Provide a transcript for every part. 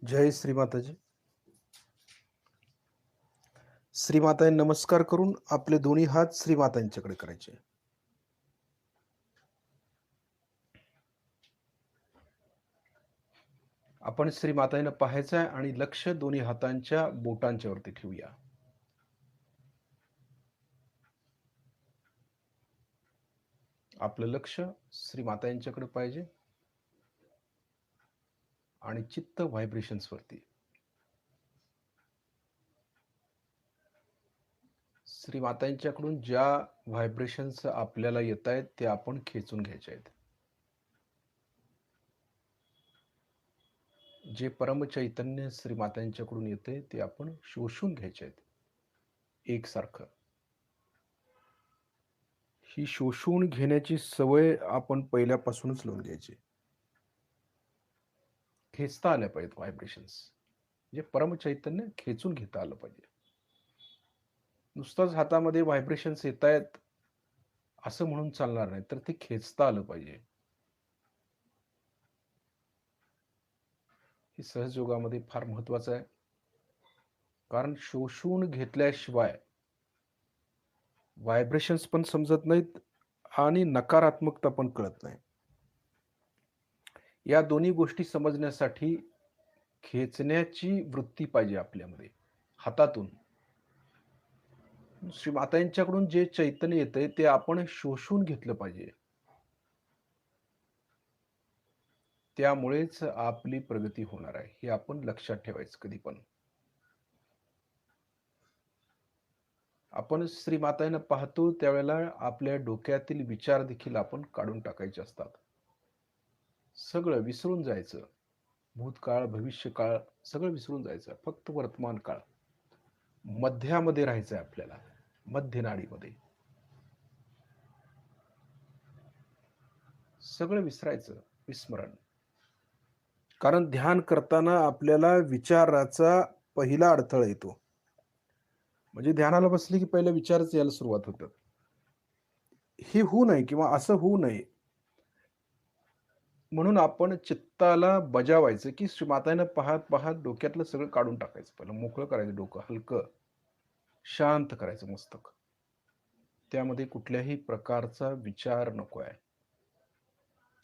जय श्री माताजी. श्रीमातांना नमस्कार करून आपले दोन्ही हात श्रीमातांच्याकडे करायचे. आपण श्रीमातांना पाहायचं आहे आणि लक्ष दोन्ही हातांच्या बोटांच्या वरती ठेवूया. आपलं लक्ष श्रीमातांच्याकडे पाहिजे आणि चित्त व्हायब्रेशन्स वरती. श्रीमातांच्याकडून ज्या व्हायब्रेशन्स आपल्याला येत आहेत ते आपण खेचून घ्यायचे आहेत. जे परम चैतन्य श्रीमातांच्याकडून येते ते आपण शोषून घ्यायचे आहेत एकसारखं. ही शोषून घेण्याची सवय आपण पहिल्यापासूनच लावून घ्यायची. खेचता आल्या पाहिजेत व्हायब्रेशन्स. जे परम चैतन्य खेचून घेता आलं पाहिजे. नुसतंच हातामध्ये व्हायब्रेशन्स येत आहेत असं म्हणून चालणार नाही, तर ते खेचता आलं पाहिजे. हे सहजयोगामध्ये फार महत्वाचं आहे. कारण शोषून घेतल्याशिवाय व्हायब्रेशन्स पण समजत नाहीत आणि नकारात्मकता पण कळत नाही. या दोन्ही गोष्टी समजण्यासाठी खेचण्याची वृत्ती पाहिजे आपल्यामध्ये हातातून. श्रीमातांच्याकडून जे चैतन्य येतंय ते आपण शोषून घेतलं पाहिजे. त्यामुळेच आपली प्रगती होणार आहे हे आपण लक्षात ठेवायचं कधी पण. आपण श्रीमातांना पाहतो त्यावेळेला आपल्या डोक्यातील विचार देखील आपण काढून टाकायचे असतात. सगळं विसरून जायचं. भूतकाळ, भविष्यकाळ सगळं विसरून जायचं. फक्त वर्तमान काळ मध्यामध्ये राहायचं आहे आपल्याला, मध्य नाडीमध्ये. सगळं विसरायचं, विस्मरण. कारण ध्यान करताना आपल्याला विचाराचा पहिला अडथळा येतो. म्हणजे ध्यानाला बसले की पहिला विचारच यायला सुरुवात होतात. हे होऊ नये किंवा असं होऊ नये म्हणून आपण चित्ताला बजावायचं की श्रीमातांना पाहत पाहत डोक्यातलं सगळं काढून टाकायचं. पहिलं मोकळं करायचं डोकं, हलकं शांत करायचं मस्तक. त्यामध्ये कुठल्याही प्रकारचा विचार नको आहे.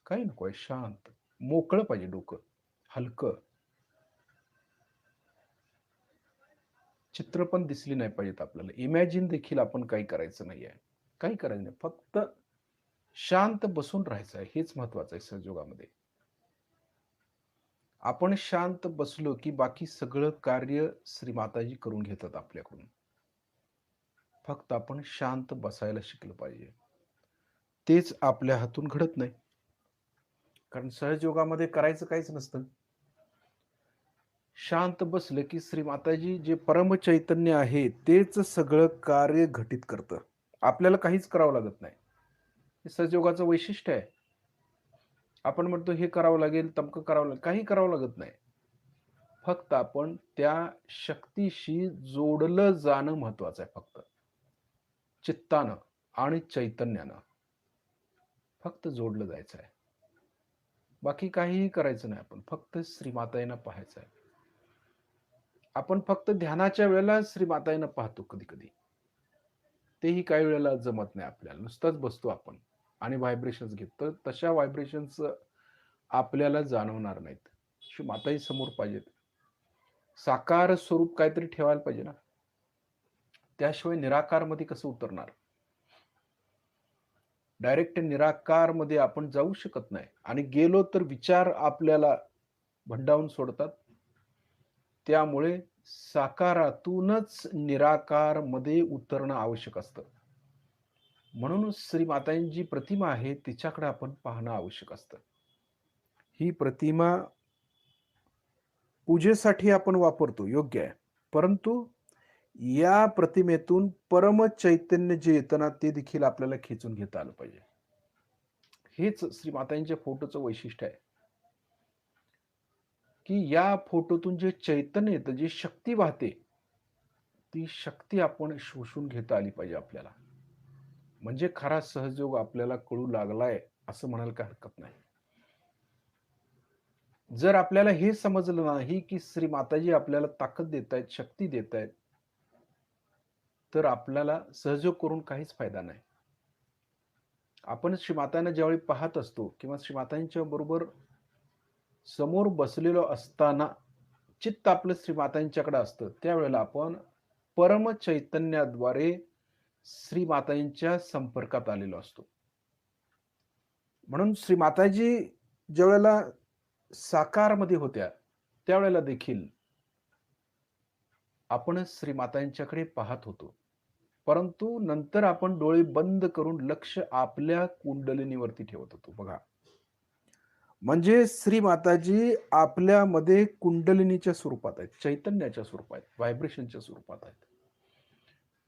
काही नको आहे, शांत मोकळं पाहिजे डोकं, हलकं. चित्र पण दिसली नाही पाहिजेत आपल्याला. इमॅजिन देखील आपण काही करायचं नाहीये. काही करायचं नाही. फक्त शांत बसून राहायचं आहे. हेच महत्वाचं आहे सहजयोगामध्ये. आपण शांत बसलो की बाकी सगळं कार्य श्रीमाताजी करून घेतात आपल्याकडून. फक्त आपण शांत बसायला शिकलं पाहिजे. तेच आपल्या हातून घडत नाही. कारण सहजयोगामध्ये करायचं काहीच नसतं. शांत बसलं की श्रीमाताजी जे परम चैतन्य आहे तेच सगळं कार्य घटित करतं. आपल्याला काहीच करावं लागत नाही. हे सहजयोगाचं वैशिष्ट्य आहे. आपण म्हणतो हे करावं लागेल, तमकं करावं लागेल. काही करावं लागत नाही. फक्त आपण त्या शक्तीशी जोडलं जाणं महत्वाचं आहे फक्त. चित्तानं आणि चैतन्यानं. फक्त जोडलं जायचं आहे. बाकी काहीही करायचं नाही आपण. फक्त श्रीमातांना पाहायचं आहे. आपण फक्त ध्यानाच्या वेळेला श्रीमातांना पाहतो कधी-कधी. तेही काही वेळेला जमत नाही आपल्याला. नुसताच बसतो आपण आणि व्हायब्रेशन्स घेतो. तर तशा व्हायब्रेशन्स आपल्याला जाणवणार नाहीत. श्रीमाताही समोर पाहिजेत. साकार स्वरूप काहीतरी ठेवायला पाहिजे ना. त्याशिवाय निराकारमध्ये कसं उतरणार? डायरेक्ट निराकारमध्ये आपण जाऊ शकत नाही आणि गेलो तर विचार आपल्याला भंडावून सोडतात. त्यामुळे साकारातूनच निराकारमध्ये उतरणं आवश्यक असतं. म्हणून श्रीमातांची जी प्रतिमा आहे तिच्याकडे आपण पाहणं आवश्यक असतं. ही प्रतिमा पूजेसाठी आपण वापरतो, योग्य आहे. परंतु या प्रतिमेतून परम चैतन्य जे येतं ना, ते देखील आपल्याला खेचून घेता आलं पाहिजे. हेच श्रीमातांच्या फोटोचं वैशिष्ट्य आहे. की या फोटोतून जे चैतन्य येतं, जी शक्ती वाहते, ती शक्ती आपण शोषून घेता आली पाहिजे आपल्याला. म्हणजे खरा सहजयोग आपल्याला कळू लागलाय असं म्हणायला काही हरकत नाही. जर आपल्याला हे समजलं नाही, की श्री माताजी आपल्याला ताकद देतायत, शक्ती देतायत, तर आपल्याला सहयोग करून काहीच फायदा नाही. आपण श्रीमातांना ज्यावेळी पाहत असतो किंवा श्रीमातांच्या बरोबर समोर बसलेलो असताना चित्त आपलं श्रीमातांच्याकडे असतं, त्यावेळेला आपण परम चैतन्याद्वारे श्रीमातांच्या संपर्कात आलेलो असतो. म्हणून श्रीमाताजी ज्यावेळेला साकारमध्ये होत्या, त्यावेळेला देखील आपण श्रीमातांच्याकडे पाहत होतो. परंतु नंतर आपण डोळे बंद करून लक्ष आपल्या कुंडलिनीवरती ठेवत होतो बघा. म्हणजे श्रीमाताजी आपल्यामध्ये कुंडलिनीच्या स्वरूपात आहेत, चैतन्याच्या स्वरूपात आहेत, व्हायब्रेशनच्या स्वरूपात आहेत.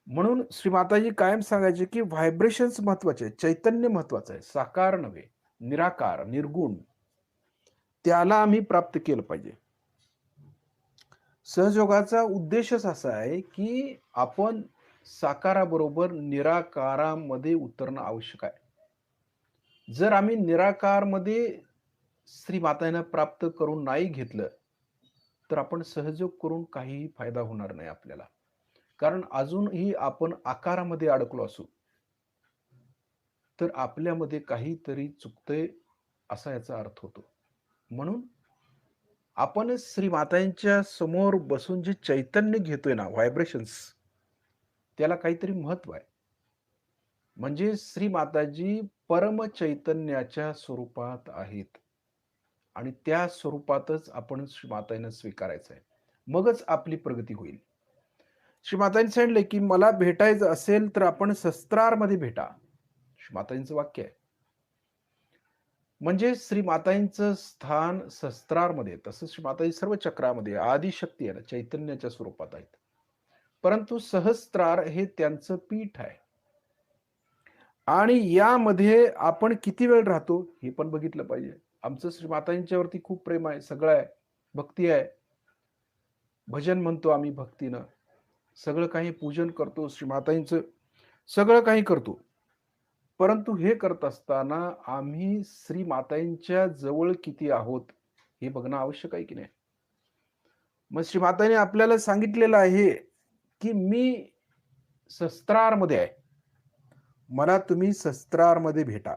म्हणून श्रीमाताजी कायम सांगायचे, की व्हायब्रेशन्स महत्वाचे आहेत, चैतन्य महत्वाचं आहे, साकार नव्हे, निराकार, निर्गुण. त्याला आम्ही प्राप्त केलं पाहिजे. सहयोगाचा उद्देशच असा आहे, की आपण साकाराबरोबर निराकारामध्ये उतरणं आवश्यक आहे. जर आम्ही निराकारमध्ये श्रीमातांना प्राप्त करून नाही घेतलं, तर आपण सहयोग करून काहीही फायदा होणार नाही आपल्याला. कारण अजूनही आपण आकारामध्ये अडकलो असू, तर आपल्यामध्ये काहीतरी चुकतंय असा याचा अर्थ होतो. म्हणून आपण श्रीमातांच्या समोर बसून जे चैतन्य घेतोय ना, व्हायब्रेशन्स, त्याला काहीतरी महत्व आहे. म्हणजे श्रीमाताजी परम चैतन्याच्या स्वरूपात आहेत आणि त्या स्वरूपातच आपण श्रीमातांना स्वीकारायचं आहे. मगच आपली प्रगती होईल. श्रीमातांनी सांगितले, की मला भेटायचं असेल तर आपण शस्त्रारमध्ये भेटा. श्रीमातांचं वाक्य आहे. म्हणजे श्रीमातांचं स्थान शस्त्रारमध्ये, तसं श्रीमाताजी सर्व चक्रामध्ये आदिशक्ती आहे ना, चैतन्याच्या स्वरूपात आहेत. परंतु सहस्त्रार हे त्यांचं पीठ आहे. आणि यामध्ये आपण किती वेळ राहतो हे पण बघितलं पाहिजे. आमचं श्रीमातांच्यावरती खूप प्रेम आहे, सगळं आहे, भक्ती आहे. भजन म्हणतो आम्ही भक्तीनं. सगळं काही पूजन करतो, श्रीमातांचं सगळं काही करतो. परंतु हे करत असताना आम्ही श्रीमातांच्या जवळ किती आहोत हे बघणं आवश्यक आहे की नाही? मग श्रीमातांनी आपल्याला सांगितलेलं आहे, की मी शस्त्रारमध्ये आहे. मला तुम्ही शस्त्रारमध्ये भेटा.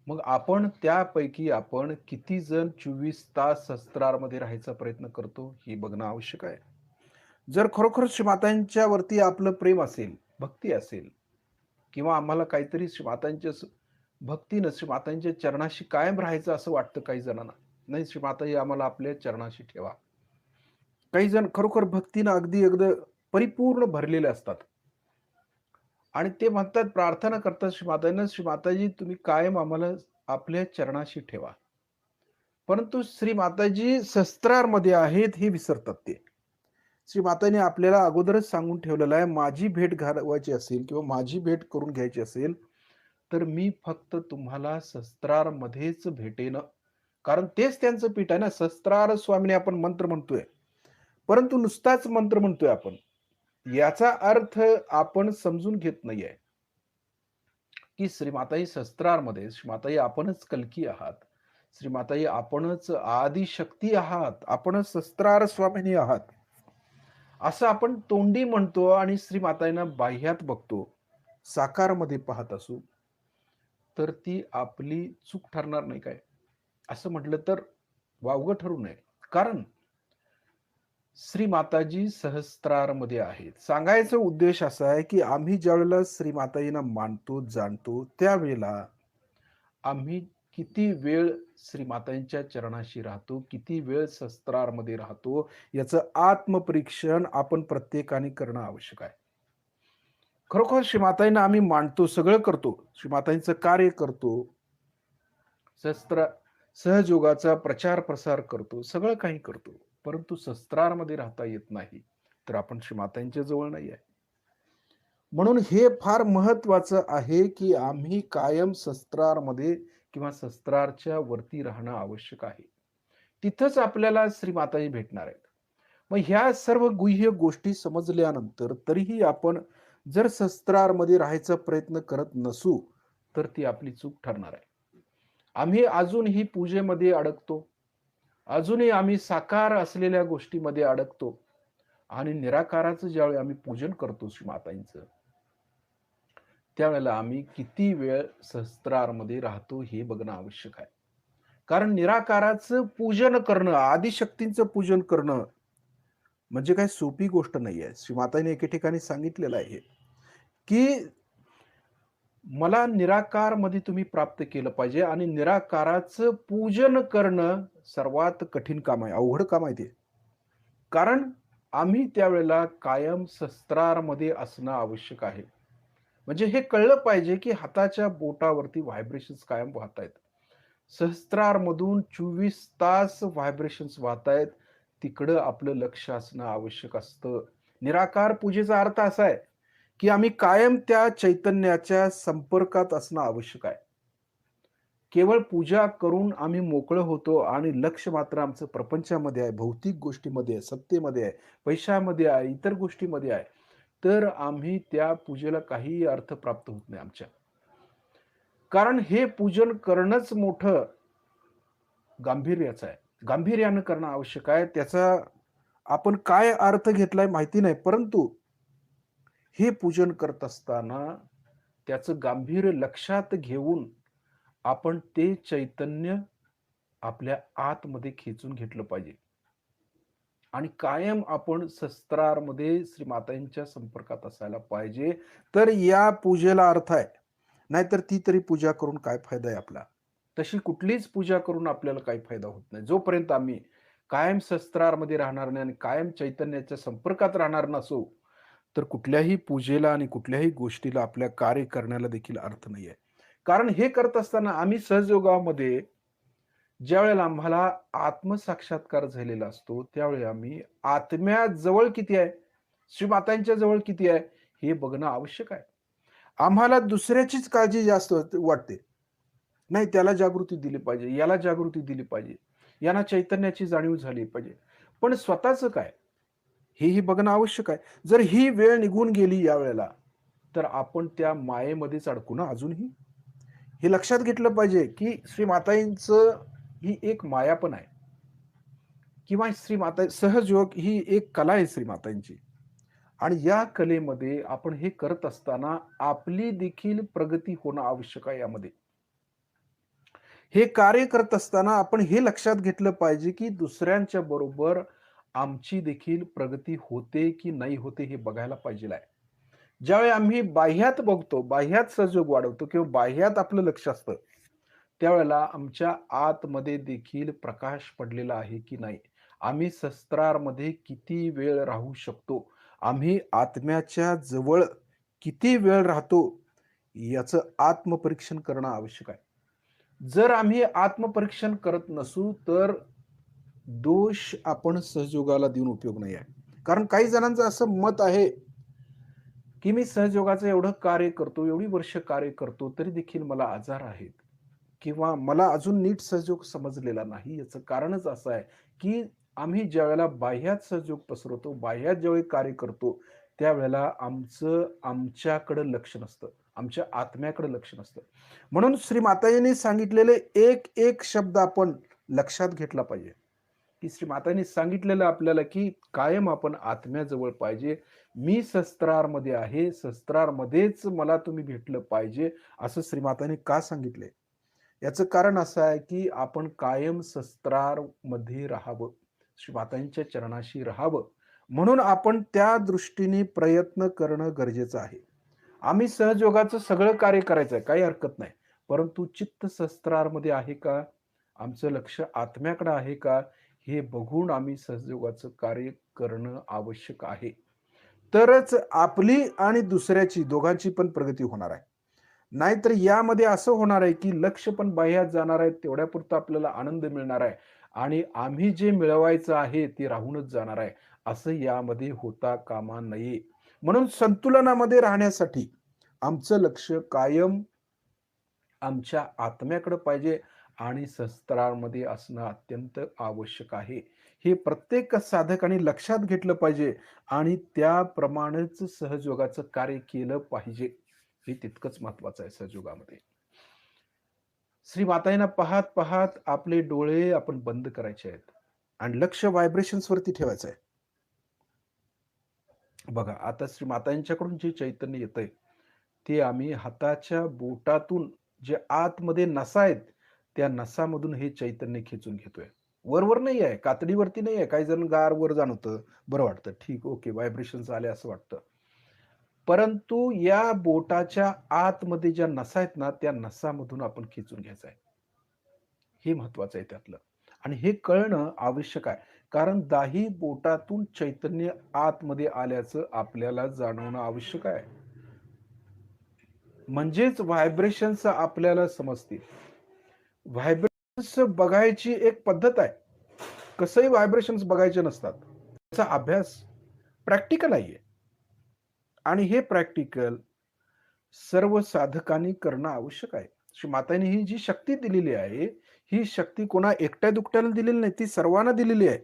मग आपण त्यापैकी आपण किती जण 24 तास शस्त्रारमध्ये राहायचा प्रयत्न करतो हे बघणं आवश्यक आहे. जर खरोखर श्रीमातांच्या वरती आपलं प्रेम असेल, भक्ती असेल किंवा आम्हाला काहीतरी श्रीमातांच्या भक्तीनं श्रीमातांच्या चरणाशी कायम राहायचं असं वाटतं काही जणांना. नाही, श्रीमाताजी आम्हाला आपल्या चरणाशी ठेवा. काही जण खरोखर भक्तीनं अगदी परिपूर्ण भरलेले असतात. आणि ते म्हणतात, प्रार्थना करतात श्रीमातांना, श्रीमाताजी तुम्ही कायम आम्हाला आपल्या चरणाशी ठेवा. परंतु श्रीमाताजी शस्त्रारमध्ये आहेत हे विसरतात ते. श्रीमातांनी आपल्याला अगोदरच सांगून ठेवलेलं आहे, माझी भेट घालवायची असेल किंवा माझी भेट करून घ्यायची असेल, तर मी फक्त तुम्हाला शस्त्रारमध्येच भेटेन. कारण तेच त्यांचं पीठ आहे ना. शस्त्रार स्वामीने आपण मंत्र म्हणतोय, परंतु नुसताच मंत्र म्हणतोय आपण. याचा अर्थ आपण समजून घेत नाहीये, की श्रीमाताई शस्त्रारमध्ये, श्रीमाताई आपणच कल्की आहात, श्रीमाताई आपणच आदिशक्ती आहात, आपणच शस्त्रार स्वामिनी आहात, असं आपण तोंडी म्हणतो आणि श्रीमाताईंना बाह्यात बघतो, साकारमध्ये पाहत असू, तर ती आपली चूक ठरणार नाही काय? असं म्हटलं तर वावगं ठरू नये. कारण श्रीमाताजी सहस्त्रारमध्ये आहेत. सांगायचा उद्देश असा आहे, की आम्ही ज्यावेळेला श्रीमाताजींना मानतो, जाणतो, त्यावेळेला आम्ही किती वेळ श्रीमातांच्या चरणाशी राहतो, किती वेळ शस्त्रारमध्ये राहतो, याचं आत्मपरीक्षण आपण प्रत्येकाने करणं आवश्यक आहे. खरोखर श्रीमाताईंना आम्ही मानतो, सगळं करतो, श्रीमाताईंचं कार्य करतो, शस्त्र सहयोगाचा प्रचार प्रसार करतो, सगळं काही करतो, परंतु शस्त्रारमध्ये राहता येत नाही, तर आपण श्रीमातांच्या जवळ नाही आहे. म्हणून हे फार महत्वाचं आहे, की आम्ही कायम शस्त्रारमध्ये किंवा शस्त्रारच्या वरती राहणं आवश्यक आहे. तिथंच आपल्याला श्रीमाताजी भेटणार आहेत. मग ह्या सर्व गुह्य गोष्टी समजल्यानंतर तरीही आपण जर शस्त्रारमध्ये राहायचा प्रयत्न करत नसू, तर ती आपली चूक ठरणार आहे. आम्ही अजूनही पूजेमध्ये अडकतो. अजूनही आम्ही साकार असलेल्या गोष्टीमध्ये अडकतो आणि निराकाराचं ज्यावेळी आम्ही पूजन करतो श्री मातांचं, त्यावेळेला आम्ही किती वेळ सहस्त्रारमध्ये राहतो हे बघणं आवश्यक आहे. कारण निराकाराचं पूजन करणं, आदिशक्तींचं पूजन करणं म्हणजे काही सोपी गोष्ट नाहीये. श्री मातांनी एके ठिकाणी सांगितलेलं आहे, की मला निराकारमध्ये तुम्ही प्राप्त केलं पाहिजे आणि निराकाराचं पूजन करणं सर्वात कठीण काम आहे, अवघड काम आहे ते. कारण आम्ही त्यावेळेला कायम सहस्त्रारमध्ये असणं आवश्यक आहे. म्हणजे हे कळलं पाहिजे, की हाताच्या बोटावरती व्हायब्रेशन्स कायम वाहतायत. सहस्त्रारमधून 24 तास व्हायब्रेशन्स वाहतायत. तिकडं आपलं लक्ष असणं आवश्यक असतं. निराकार पूजेचा अर्थ असा आहे, की आम्ही कायम त्या चैतन्याच्या संपर्कात असणं आवश्यक आहे. केवळ पूजा करून आम्ही मोकळं होतो आणि लक्ष मात्र आमचं प्रपंचामध्ये आहे, भौतिक गोष्टीमध्ये आहे, सत्तेमध्ये आहे, पैशामध्ये आहे, इतर गोष्टीमध्ये आहे. तर आम्ही त्या पूजेला काहीही अर्थ प्राप्त होत नाही आमच्या. कारण हे पूजन करणंच मोठं गांभीर्याचं आहे. गांभीर्यानं करणं आवश्यक आहे. त्याचा आपण काय अर्थ घेतलाय माहिती नाही. परंतु हे पूजन करत असताना त्याचं गांभीर्य लक्षात घेऊन आपण ते चैतन्य आपल्या आतमध्ये खेचून घेतलं पाहिजे. आणि कायम आपण शस्त्रामध्ये श्रीमातांच्या संपर्कात असायला पाहिजे. तर या पूजेला अर्थ आहे. नाहीतर ती तरी पूजा करून काय फायदा आहे आपला? तशी कुठलीच पूजा करून आपल्याला काही फायदा होत नाही. जोपर्यंत आम्ही कायम शस्त्रामध्ये राहणार नाही आणि कायम चैतन्याच्या संपर्कात राहणार नसू, तर कुठल्याही पूजेला आणि कुठल्याही गोष्टीला आपल्या कार्य करण्याला देखील अर्थ नाहीये. कारण हे करत असताना आम्ही सहजयोगामध्ये ज्यावेळेला आम्हाला आत्मसाक्षात्कार झालेला असतो, त्यावेळी आम्ही आत्म्याजवळ किती आहे, श्रीमातांच्या जवळ किती आहे, हे बघणं आवश्यक आहे. आम्हाला दुसऱ्याचीच काळजी जास्त वाटते. नाही त्याला जागृती दिली पाहिजे, याला जागृती दिली पाहिजे, यांना चैतन्याची जाणीव झाली पाहिजे. पण स्वतःचं काय? हेही बघणं आवश्यक आहे. जर ही वेळ निघून गेली यावेळेला, तर आपण त्या मायेमध्येच अडकू ना अजूनही. हे लक्षात घेतलं पाहिजे, की श्रीमाताईंचं ही एक माया पण आहे किंवा श्रीमाता सहजयोग ही एक कला आहे श्रीमातांची. आणि या कलेमध्ये आपण हे करत असताना आपली देखील प्रगती होणं आवश्यक आहे यामध्ये. हे कार्य करत असताना आपण हे लक्षात घेतलं पाहिजे, की दुसऱ्यांच्या बरोबर आमची देखील प्रगती होते की नाही होते हे बघायला पाहिजेल आहे. ज्यावेळी आम्ही बाह्यात बघतो, बाह्यात सहयोग वाढवतो किंवा बाह्यात आपलं लक्ष असतं, त्यावेळेला आमच्या आतमध्ये देखील प्रकाश पडलेला आहे की नाही? आम्ही शस्त्रामध्ये किती वेळ राहू शकतो? आम्ही आत्म्याच्या जवळ किती वेळ राहतो? याचं आत्मपरीक्षण करणं आवश्यक आहे. जर आम्ही आत्मपरीक्षण करत नसू, तर दोष आपण सहयोगाला देऊन उपयोग नाही आहे. कारण काही जणांचं असं मत आहे, की मी सहयोगाचं एवढं कार्य करतो, एवढी वर्ष कार्य करतो, तरी देखील मला आजार आहेत किंवा मला अजून नीट सहयोग समजलेला नाही. याचं कारणच असं आहे, की आम्ही ज्यावेळेला बाह्यात सहयोग पसरवतो, बाह्यात ज्यावेळी कार्य करतो, त्यावेळेला आमच्याकडे लक्ष नसतं. आमच्या आत्म्याकडे लक्ष नसतं. म्हणून श्री माताजींनी सांगितलेले एक शब्द आपण लक्षात घेतला पाहिजे. की श्री मातांनी सांगितलेलं आपल्याला, की कायम आपण आत्म्याजवळ पाहिजे. मी शस्त्रारमध्ये आहे, शस्त्रारमध्येच मला तुम्ही भेटलं पाहिजे, असं श्रीमातांनी का सांगितलंय? याचं कारण असं आहे, की आपण कायम शस्त्रारमध्ये राहावं. श्रीमातांच्या चरणाशी राहावं. म्हणून आपण त्या दृष्टीने प्रयत्न करणं गरजेचं आहे. आम्ही सहजयोगाचं सगळं कार्य करायचं आहे, काही हरकत नाही. परंतु चित्त शस्त्रारमध्ये आहे का? आमचं लक्ष आत्म्याकडे आहे का? हे बघून आम्ही सहजयोगाचं कार्य करणं आवश्यक आहे. तरच आपली आणि दुसऱ्याची दोघांची पण प्रगती होणार आहे. नाहीतर यामध्ये असं होणार आहे, की लक्ष पण बाह्यात जाणार आहे, तेवढ्यापुरता आपल्याला आनंद मिळणार आहे आणि आम्ही जे मिळवायचं आहे ते राहूनच जाणार आहे. असं यामध्ये होता कामा नये. म्हणून संतुलनामध्ये राहण्यासाठी आमचं लक्ष कायम आमच्या आत्म्याकडे पाहिजे आणि शस्त्रामध्ये असणं अत्यंत आवश्यक आहे. हे प्रत्येक साधकाने लक्षात घेतलं पाहिजे आणि त्याप्रमाणेच सहयोगाचं कार्य केलं पाहिजे. हे तितकंच महत्वाचं आहे सहयोगामध्ये. श्री माताजींना पाहत पाहत आपले डोळे आपण बंद करायचे आहेत आणि लक्ष व्हायब्रेशन्स वरती ठेवायचं आहे. बघा, आता श्री माताजींच्याकडून जे चैतन्य येतंय, ते आम्ही हाताच्या बोटातून जे आतमध्ये नसा आहेत, त्या नसामधून हे चैतन्य खेचून घेतोय. वर-वर नाही आहे, कातडीवरती नाही आहे. काही जण गार वर जाणवतं, बरं वाटतं. ठीक, ओके, व्हायब्रेशन्स आले असं वाटतं. परंतु या बोटाच्या आतमध्ये ज्या नसा आहेत ना, त्या नसामधून आपण खेचून घ्यायचं आहे. हे महत्वाचं आहे त्यातलं. आणि हे कळणं आवश्यक आहे. कारण दाही बोटातून चैतन्य आतमध्ये आल्याचं आपल्याला जाणवणं आवश्यक आहे. म्हणजेच व्हायब्रेशन्स आपल्याला समजतील. व्हायब्रेशन्स बघायची एक पद्धत आहे. कसंही व्हायब्रेशन्स बघायचे नसतात. त्याचा अभ्यास प्रॅक्टिकल आहे आणि हे प्रॅक्टिकल सर्व साधकांनी करणं आवश्यक आहे. श्री मातांनी ही जी शक्ती दिलेली आहे, ही शक्ती कोणा एकट्या-दुकट्याला दिलेली नाही, ती सर्वांना दिलेली आहे.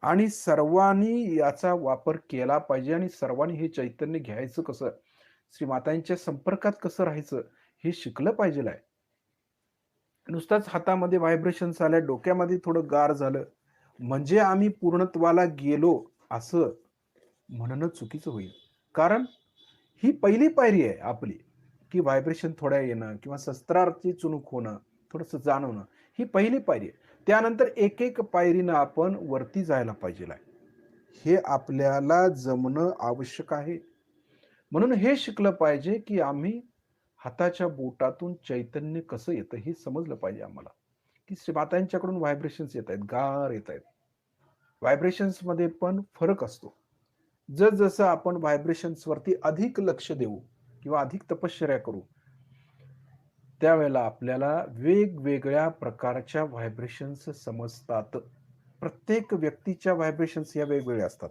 आणि सर्वांनी याचा वापर केला पाहिजे आणि सर्वांनी हे चैतन्य घ्यायचं कसं? श्री मातांच्या संपर्कात कसं राहायचं? हे शिकलं पाहिजेल आहे. नुसताच हातामध्ये व्हायब्रेशन्स आल्या, डोक्यामध्ये थोडं गार झालं, म्हणजे आम्ही पूर्णत्वाला गेलो असं म्हणणं चुकीचं होईल. कारण ही पहिली पायरी आहे आपली, की व्हायब्रेशन थोड्या येणं किंवा शस्त्रार्थी चुणूक होणं, थोडंसं जाणवणं, ही पहिली पायरी आहे. त्यानंतर एक-एक पायरीनं आपण वरती जायला पाहिजेल आहे. हे आपल्याला जमणं आवश्यक आहे. म्हणून हे शिकलं पाहिजे, की आम्ही हाताच्या बोटातून चैतन्य कसं येतं हे समजलं पाहिजे आम्हाला, की मातांच्याकडून व्हायब्रेशन्स येतायत, गार येतायत. व्हायब्रेशन्समध्ये पण फरक असतो. जसं आपण व्हायब्रेशन्सवरती अधिक लक्ष देऊ किंवा अधिक तपश्चर्या करू, त्यावेळेला आपल्याला वेगवेगळ्या प्रकारच्या व्हायब्रेशन्स समजतात. प्रत्येक व्यक्तीच्या व्हायब्रेशन्स या वेगवेगळ्या असतात.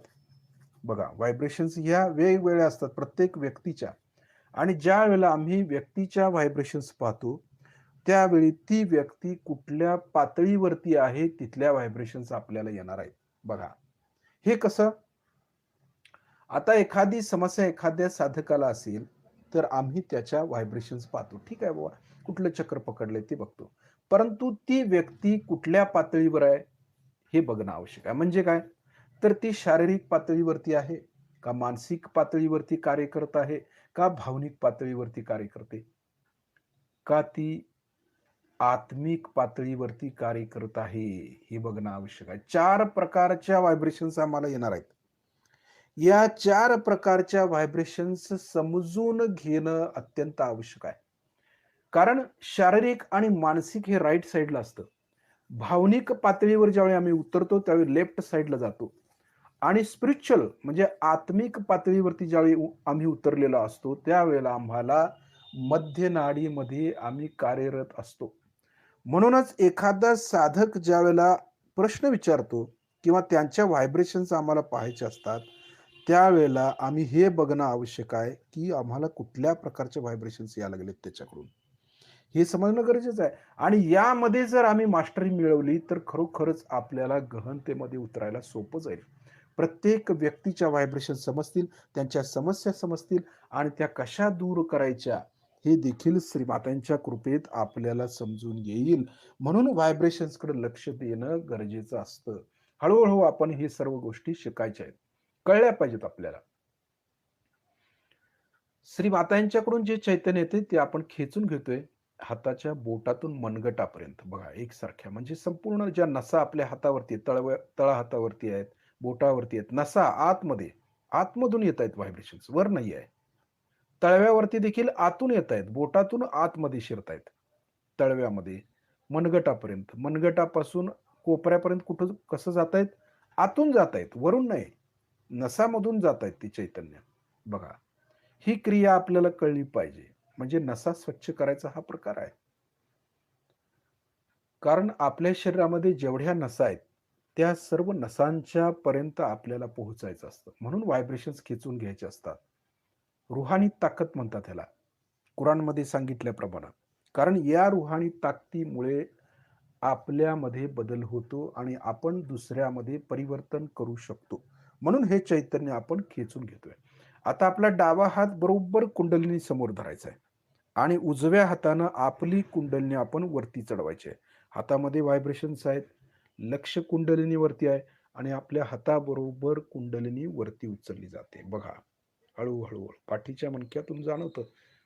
बघा, व्हायब्रेशन्स ह्या वेगवेगळ्या असतात प्रत्येक व्यक्तीच्या. आणि ज्यावेळेला आम्ही व्यक्तीच्या व्हायब्रेशन्स पाहतो, त्यावेळी ती व्यक्ती कुठल्या पातळीवरती आहे, तिथल्या व्हायब्रेशन्स आपल्याला येणार आहेत. बघा, हे कसं? आता एखादी समस्या एखाद्या साधकाला असेल, तर आम्ही त्याच्या व्हायब्रेशन्स पाहतो. ठीक आहे बाबा, कुठलं चक्र पकडलंय ते बघतो. परंतु ती व्यक्ती कुठल्या पातळीवर आहे, हे बघणं आवश्यक आहे. म्हणजे काय? तर ती शारीरिक पातळीवरती आहे, का मानसिक पातळीवरती कार्य करत आहे, का भावनिक पातळीवरती कार्य करते, का ती आत्मिक पातळीवरती कार्य करत आहे, हे बघणं आवश्यक आहे. 4 प्रकारच्या व्हायब्रेशन्स आम्हाला येणार आहेत. या 4 प्रकारच्या व्हायब्रेशन्स समजून घेणं अत्यंत आवश्यक आहे. कारण शारीरिक आणि मानसिक हे राइट साइडला असतं. भावनिक पातळीवर ज्यावेळी आम्ही उतरतो, त्यावेळी लेफ्ट साइडला जातो. आणि स्पिरिच्युअल म्हणजे आत्मिक पातळीवरती ज्यावेळी आम्ही उतरलेलो असतो, त्यावेळेला आम्हाला मध्य नाडीमध्ये आम्ही कार्यरत असतो. म्हणूनच एखादा साधक ज्यावेळेला प्रश्न विचारतो किंवा त्यांच्या व्हायब्रेशन्स आम्हाला पाहायचे असतात, त्यावेळेला आम्ही हे बघणं आवश्यक आहे, की आम्हाला कुठल्या प्रकारचे व्हायब्रेशन्स यायला लागलेत त्याच्याकडून. हे समजणं गरजेचं आहे आणि यामध्ये जर आम्ही मास्टरी मिळवली, तर खरोखरच आपल्याला गहनतेमध्ये उतरायला सोपं जाईल. प्रत्येक व्यक्तीच्या व्हायब्रेशन समजतील, त्यांच्या समस्या समजतील आणि त्या कशा दूर करायच्या हे देखील श्रीमातांच्या कृपेत आपल्याला समजून येईल. म्हणून व्हायब्रेशन्सकडे लक्ष देणं गरजेचं असतं. हळू आपण हे सर्व गोष्टी शिकायच्या आहेत. कळल्या पाहिजेत आपल्याला. श्रीमातांच्याकडून जे चैतन्य येते ते आपण खेचून घेतोय हाताच्या बोटातून मनगटापर्यंत. बघा, एकसारख्या म्हणजे संपूर्ण ज्या नसा आपल्या हातावरती आहेत, तळहातावरती आहेत, बोटावरती आहेत, नसा आतमध्ये, आतमधून येत आहेत व्हायब्रेशन्स, वर नाही आहे. तळव्यावरती देखील आतून येत आहेत, बोटातून आतमध्ये शिरत आहेत. तळव्यामध्ये, मनगटापर्यंत, मनगटापासून कोपऱ्यापर्यंत कुठं कसं जात आहेत? आतून जात आहेत, वरून नाही. नसामधून जात आहेत ती चैतन्य. बघा, ही क्रिया आपल्याला कळली पाहिजे. म्हणजे नसा स्वच्छ करायचा हा प्रकार आहे. कारण आपल्या शरीरामध्ये जेवढ्या नसा आहेत, त्या सर्व नसांच्या पर्यंत आपल्याला पोहोचायचं असतं. म्हणून व्हायब्रेशन्स खेचून घ्यायचे असतात. रुहानी ताकद म्हणतात ह्याला, कुराणमध्ये सांगितल्याप्रमाणे. कारण या रुहानी ताकदीमुळे आपल्यामध्ये बदल होतो आणि आपण दुसऱ्यामध्ये परिवर्तन करू शकतो. म्हणून हे चैतन्य आपण खेचून घेतोय. आता आपला डावा हात बरोबर कुंडलिनी समोर धरायचा आहे आणि उजव्या हातानं आपली कुंडलिनी आपण वरती चढवायची आहे. हातामध्ये व्हायब्रेशन्स आहेत. लक्ष कुंडलिनी वरती आहे आणि आपल्या हाताबरोबर कुंडलिनी वरती उचलली जाते. बघा, हळू पाठीच्या मणक्यातून जाणवतं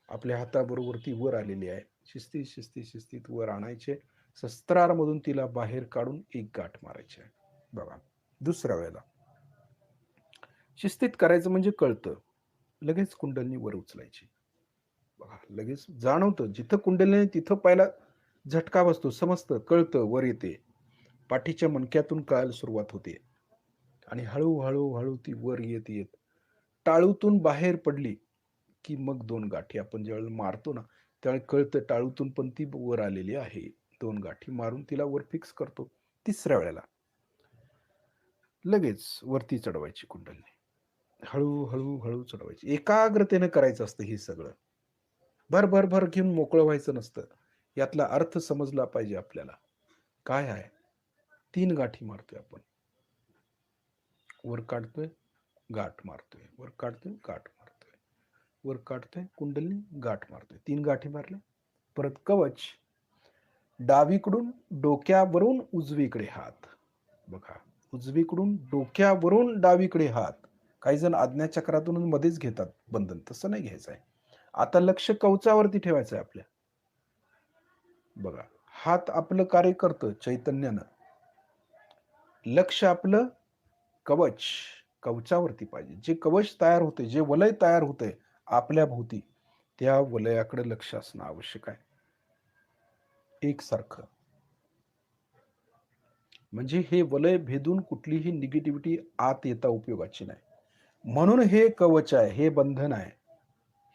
आपल्या हाताबरोबर ती वर आलेली आहे. शिस्तीत, शिस्तीत, शिस्तीत वर आणायचे. शस्त्रारमधून तिला बाहेर काढून एक गाठ मारायची आहे. बघा, दुसऱ्या वेळेला शिस्तीत करायचं म्हणजे कळतं. लगेच कुंडलिनी वर उचलायची. बघा, लगेच जाणवतं. जिथं कुंडलिनी तिथं पहिला झटका बसतो, समजतं, कळतं, वर येते. पाठीच्या मणक्यातून कळायला सुरुवात होते आणि हळू ती वर येत येत टाळूतून बाहेर पडली, की मग 2 गाठी आपण ज्यावेळेला मारतो ना, त्यावेळेला कळतं टाळूतून पण ती वर आलेली आहे. 2 गाठी मारून तिला वर फिक्स करतो. तिसऱ्या वेळेला लगेच वरती चढवायची कुंडलिनी. हळू चढवायची. एकाग्रतेनं करायचं असतं हे सगळं. भर घेऊन मोकळं व्हायचं नसतं. यातला अर्थ समजला पाहिजे आपल्याला. काय आहे? 3 गाठी मारतोय आपण. वर काढतोय, गाठ मारतोय. वर काढतोय, गाठ मारतोय. वर काढतोय, कुंडलिनी, गाठ मारतोय. 3 गाठी मारल्या. परत कवच. डावीकडून डोक्यावरून उजवीकडे हात. बघा, उजवीकडून डोक्यावरून डावीकडे हात. काही जण आज्ञाचक्रातून मध्येच घेतात बंधन. तसं नाही घ्यायचं आहे. आता लक्ष कवचावरती ठेवायचं आहे आपल्या. बघा, हात आपलं कार्य करतं चैतन्यानं. लक्ष आपलं कवच, कवचावरती पाहिजे. जे कवच तयार होते, जे वलय तयार होते आपल्या भोवती, त्या वलयाकडे लक्ष असणं आवश्यक आहे. एकसारखं. म्हणजे हे वलय भेदून कुठलीही निगेटिव्हिटी आत येता उपयोगाची नाही. म्हणून हे कवच आहे, हे बंधन आहे.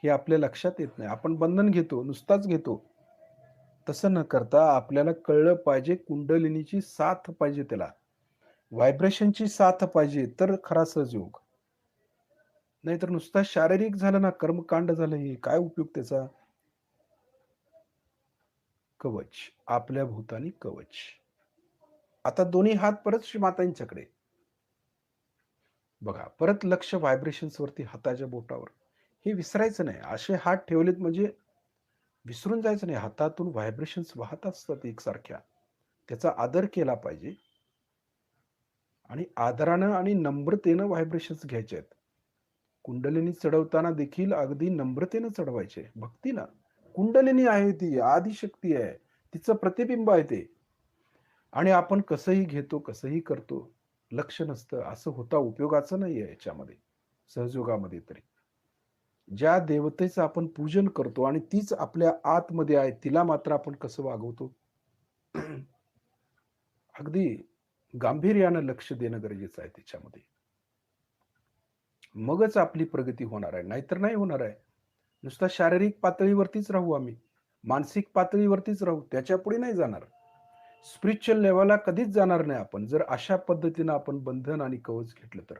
हे आपल्या लक्षात येत नाही. आपण बंधन घेतो, नुसताच घेतो. तसं न करता आपल्याला कळलं पाहिजे, कुंडलिनीची साथ पाहिजे त्याला. व्हायब्रेशनची साथ पाहिजे तर खरा सहजयोग. नाहीतर नुसता शारीरिक झालं ना, कर्मकांड झालं, हे काय उपयोग त्याचा? कवच, आपल्या भोवताली कवच. आता दोन्ही हात परत श्रीमातांच्याकडे. बघा, परत लक्ष व्हायब्रेशन्स वरती हाताच्या बोटावर. हे विसरायचं नाही. असे हात ठेवलेत म्हणजे विसरून जायचं नाही. हातातून व्हायब्रेशन्स वाहत असतात एकसारख्या. त्याचा आदर केला पाहिजे आणि आदरानं आणि नम्रतेनं व्हायब्रेशन्स घ्यायचे आहेत. कुंडलिनी चढवताना देखील अगदी नम्रतेनं चढवायचे, भक्तीनं. कुंडलिनी आहे ती, आदिशक्ती आहे. तिचं प्रतिबिंब आहे ते. आणि आपण कसंही घेतो, कसंही करतो, लक्ष नसतं, असं होता उपयोगाचं नाहीये याच्यामध्ये, सहजयोगामध्ये तरी. ज्या देवतेचं आपण पूजन करतो आणि तीच आपल्या आतमध्ये आहे, तिला मात्र आपण कसं वागवतो? अगदी गांभीर्यानं लक्ष देणं गरजेचं आहे त्याच्यामध्ये. मगच आपली प्रगती होणार आहे, नाहीतर नाही होणार आहे. नुसता शारीरिक पातळीवरतीच राहू आम्ही. मानसिक पातळीवरतीच राहू, त्याच्यापुढे नाही जाणार. स्पिरिच्युअल लेव्हलला कधीच जाणार नाही आपण. जर अशा पद्धतीनं आपण बंधन आणि कवच घेतलं तर.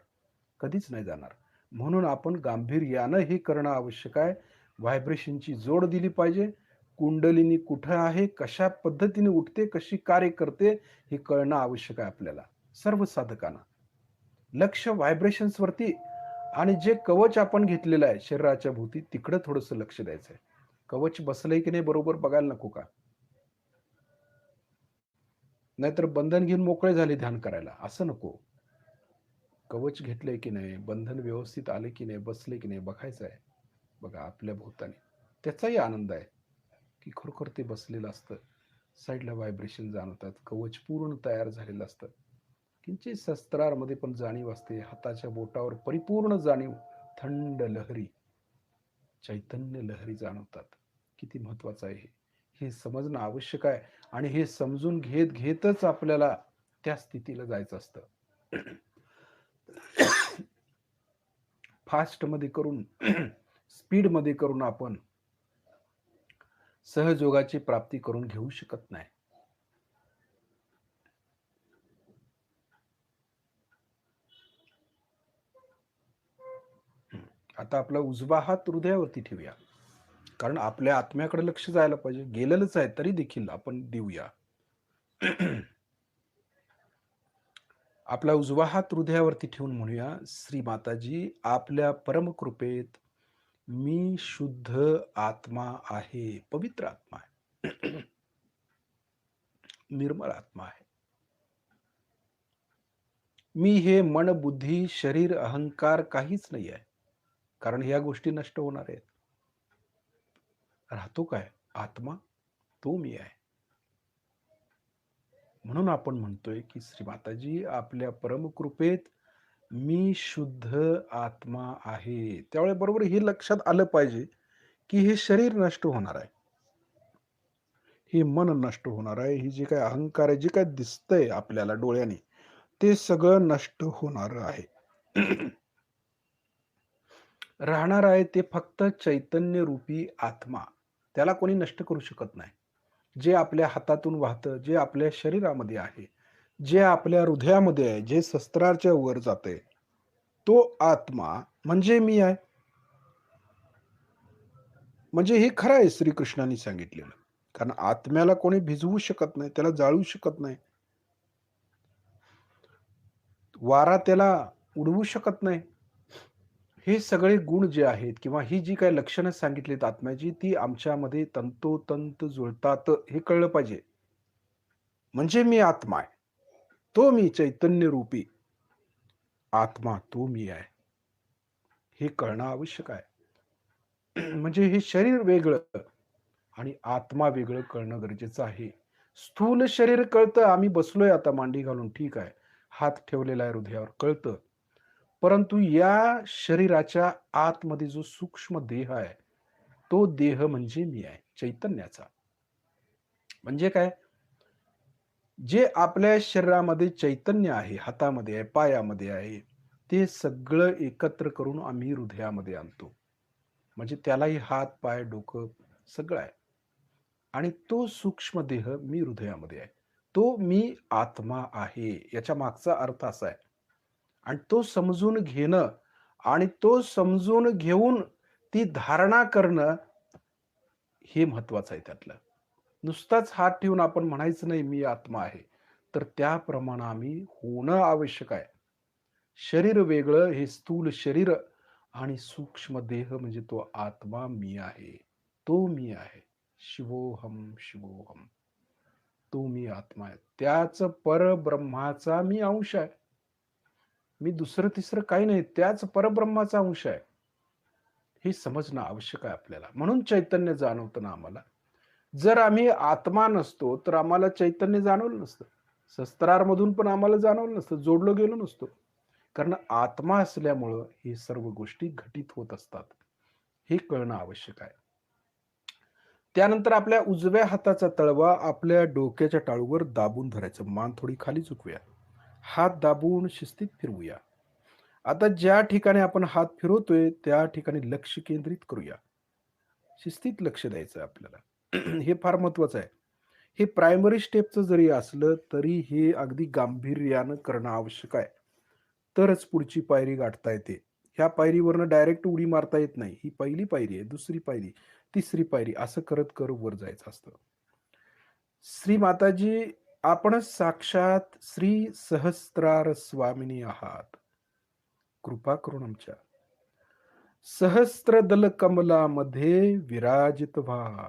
कधीच नाही जाणार. म्हणून आपण गांभीर्यानं हे करणं आवश्यक आहे. व्हायब्रेशनची जोड दिली पाहिजे. कुंडलिनी कुठं आहे, कशा पद्धतीने उठते, कशी कार्य करते, हे कळणं आवश्यक आहे आपल्याला. सर्व साधकांना. लक्ष व्हायब्रेशन्सवरती आणि जे कवच आपण घेतलेलं आहे शरीराच्या भोवती, तिकडं थोडंसं लक्ष द्यायचं आहे. कवच बसलंय की नाही बरोबर बघायला नको का? नाहीतर बंधन घेऊन मोकळे झाले ध्यान करायला, असं नको. कवच घेतलंय की नाही, बंधन व्यवस्थित आले की नाही, बसले की नाही बघायचं आहे. बघा, आपल्या भोवताली त्याचाही आनंद आहे की खरोखर ते बसलेलं असतं. साईडला व्हायब्रेशन जाणवतात, कवच पूर्ण तयार झालेलं असतं. किंचित शस्त्रामध्ये पण जाणीव असते, हाताच्या बोटावर परिपूर्ण जाणीव, थंड लहरी, चैतन्य लहरी जाणवतात. किती महत्वाचं आहे हे. हे समजणं आवश्यक आहे आणि हे समजून घेत घेतच आपल्याला त्या स्थितीला जायचं असतं. फास्टमध्ये करून स्पीडमध्ये करून आपण सहजयोगाची प्राप्ती करून घेऊ शकत नाही. आता आपला उजवा हात हृदयावरती ठेवूया. कारण आपल्या आत्म्याकडे लक्ष जायला पाहिजे. गेलेलंच आहे तरी देखील आपण देऊया. आपला उजवा हात हृदयावरती ठेवून म्हणूया, श्री माताजी आपल्या परमकृपेत मी शुद्ध आत्मा आहे, पवित्र आत्मा आहे. निर्मळ आत्मा आहे. मी हे मन, बुद्धी, शरीर, अहंकार काहीच नाही आहे. कारण ह्या गोष्टी नष्ट होणार आहेत. राहतो काय? आत्मा, तो मी आहे. म्हणून आपण म्हणतोय, की श्री माताजी आपल्या परमकृपेत मी शुद्ध आत्मा आहे. त्यावेळी बरोबर हे लक्षात आलं पाहिजे, की हे शरीर नष्ट होणार आहे. हे मन नष्ट होणार आहे. ही जे काही अहंकार आहे, जे काही दिसतंय आपल्याला डोळ्याने, ते सगळं नष्ट होणार आहे. राहणार आहे ते फक्त चैतन्य रूपी आत्मा. त्याला कोणी नष्ट करू शकत नाही. जे आपल्या हातातून वाहतं, जे आपल्या शरीरामध्ये आहे, जे आपल्या हृदयामध्ये आहे, जे शस्त्राच्या वर जातंय, तो आत्मा म्हणजे मी आहे. म्हणजे हे खरं आहे श्रीकृष्णांनी सांगितलेलं. कारण आत्म्याला कोणी भिजवू शकत नाही, त्याला जाळू शकत नाही. वारा त्याला उडवू शकत नाही. हे सगळे गुण जे आहेत किंवा ही जी काही लक्षणं सांगितलीत आत्म्याची, ती आमच्यामध्ये तंतोतंत जुळतात हे कळलं पाहिजे. म्हणजे मी आत्मा आहे. तो मी चैतन्य रूपी आत्मा तो मी आहे. हे कळणं आवश्यक आहे. म्हणजे हे शरीर वेगळं आणि आत्मा वेगळं कळणं गरजेचं आहे. स्थूल शरीर कळतं, आम्ही बसलोय आता मांडी घालून, ठीक आहे. हात ठेवलेला आहे हृदयावर, कळतं. परंतु या शरीराच्या आतमध्ये जो सूक्ष्म देह आहे, तो देह म्हणजे मी आहे, चैतन्याचा. म्हणजे काय? जे आपल्या शरीरामध्ये चैतन्य आहे, हातामध्ये आहे, पायामध्ये आहे, ते सगळं एकत्र करून आम्ही हृदयामध्ये आणतो. म्हणजे त्यालाही हात, पाय, डोकं सगळं आहे. आणि तो सूक्ष्म देह मी हृदयामध्ये आहे. तो मी आत्मा आहे. याच्या मागचा अर्थ असा आहे. आणि तो समजून घेणं आणि तो समजून घेऊन ती धारणा करणं हे महत्वाचं आहे त्यातलं. नुसताच हात ठेवून आपण म्हणायचं नाही मी आत्मा आहे. तर त्याप्रमाणे आम्ही होणं आवश्यक आहे. शरीर वेगळं, हे स्थूल शरीर आणि सूक्ष्म देह म्हणजे तो आत्मा मी आहे. तो मी आहे. शिवोहम, शिवोहम. तो मी आत्मा आहे. त्याच परब्रह्माचा मी अंश आहे. मी दुसरं तिसरं काही नाही. त्याच परब्रह्माचा अंश आहे. हे समजणं आवश्यक आहे आपल्याला. म्हणून चैतन्य जाणवतं ना आम्हाला. जर आम्ही आत्मा नसतो, तर आम्हाला चैतन्य जाणवलं नसतं. शस्त्रारमधून पण आम्हाला जाणवलं नसतं, जोडलो गेलो नसतो. कारण आत्मा असल्यामुळं हे सर्व गोष्टी घटित होत असतात. हे कळणं आवश्यक आहे. त्यानंतर आपल्या उजव्या हाताचा तळवा आपल्या डोक्याच्या टाळूवर दाबून धरायचं. मान थोडी खाली झुकवूया. हात दाबून शिस्तीत फिरवूया. आता ज्या ठिकाणी आपण हात फिरवतोय, त्या ठिकाणी लक्ष केंद्रित करूया. शिस्तीत लक्ष द्यायचं आहे आपल्याला. हे फार महत्वाचं आहे. हे प्रायमरी स्टेपचं जरी असलं, तरी हे अगदी गांभीर्यानं करणं आवश्यक आहे. तरच पुढची पायरी गाठता येते. ह्या पायरीवरनं डायरेक्ट उडी मारता येत नाही. ही पहिली पायरी आहे, दुसरी पायरी, तिसरी पायरी असं करत वर जायचं असतं. श्री माताजी, आपणच साक्षात श्री सहस्त्रार स्वामिनी आहात. कृपा करून आमच्या सहस्त्रदल कमलामध्ये विराजित व्हा.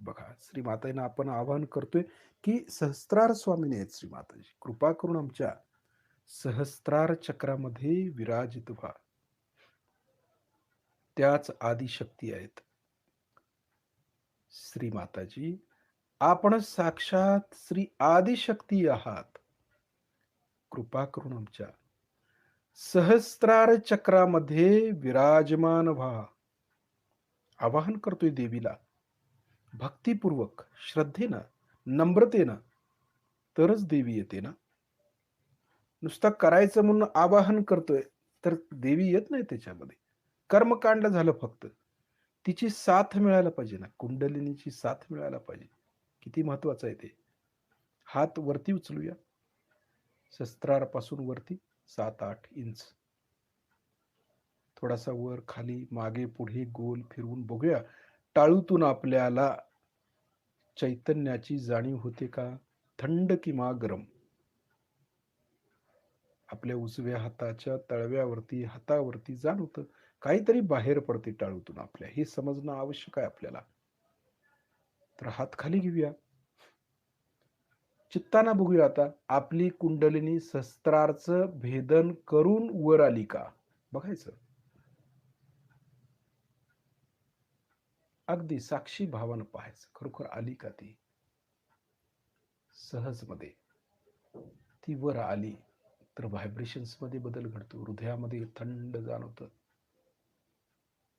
बघा, श्री मातांना आपण आवाहन करतोय, की सहस्त्रार स्वामिनी आहेत श्री माताजी. कृपा करून आमच्या सहस्त्रार चक्रामध्ये विराजित व्हा. त्याच आदिशक्ती आहेत. श्री माताजी, आपण साक्षात श्री आदिशक्ती आहात. कृपा करून आमच्या सहस्त्रार चक्रामध्ये विराजमान व्हा. आवाहन करतोय देवीला भक्तिपूर्वक, श्रद्धेनं, नम्रतेनं. तरच देवी येते ना. नुसतं करायचं म्हणून आवाहन करतोय, तर देवी येत नाही त्याच्यामध्ये. कर्मकांड झालं फक्त. तिची साथ मिळायला पाहिजे ना, कुंडलिनीची साथ मिळायला पाहिजे. किती महत्वाचं आहे ते. हात वरती उचलूया. शस्त्रापासून वरती 7-8 इंच. थोडासा वर, खाली, मागे, पुढे गोल फिरवून बघूया. टाळूतून आपल्याला चैतन्याची जाणीव होते का? थंड किंवा गरम? आपल्या उजव्या हाताच्या तळव्यावरती, हातावरती जाणवतं. काहीतरी बाहेर पडते टाळूतून आपल्या, हे समजणं आवश्यक आहे आपल्याला. तर हात खाली घेऊया. चित्ताना बघूया आता, आपली कुंडलिनी शस्त्रार्थ भेदन करून वर आली का? बघायचं. अगदी साक्षी भावानं पाहायचं, खरोखर आली का ती सहजमध्ये. ती वर आली तर व्हायब्रेशन्स मध्ये बदल घडतो, हृदयामध्ये थंड जाणवतं,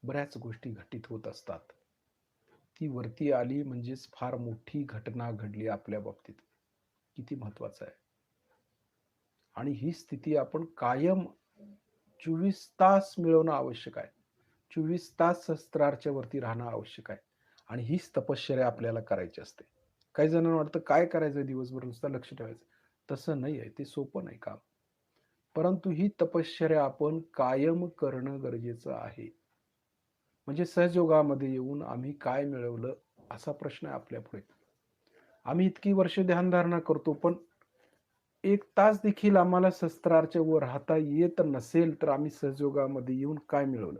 बऱ्याच गोष्टी घटित होत असतात. ती वरती आली म्हणजेच फार मोठी घटना घडली आपल्या बाबतीत. किती महत्वाचं आहे. आणि ही स्थिती आपण कायम 24 तास मिळवणं आवश्यक आहे. 24 तास शस्त्राच्या वरती राहणं आवश्यक आहे. आणि हीच तपश्चर्या आपल्याला करायची असते. काही जणांना वाटतं काय करायचं दिवसभर नुसतं लक्ष ठेवायचं. तसं नाही आहे, ते सोपं नाही काम. परंतु ही तपश्चर्या आपण कायम करणं गरजेचं आहे. म्हणजे सहजयोगामध्ये येऊन आम्ही काय मिळवलं असा प्रश्न आहे आपल्यापुढे. आम्ही इतकी वर्ष ध्यानधारणा करतो, पण 1 तास देखील आम्हाला शस्त्राच्या वर राहता येत नसेल तर आम्ही सहजयोगामध्ये येऊन काय मिळवलं?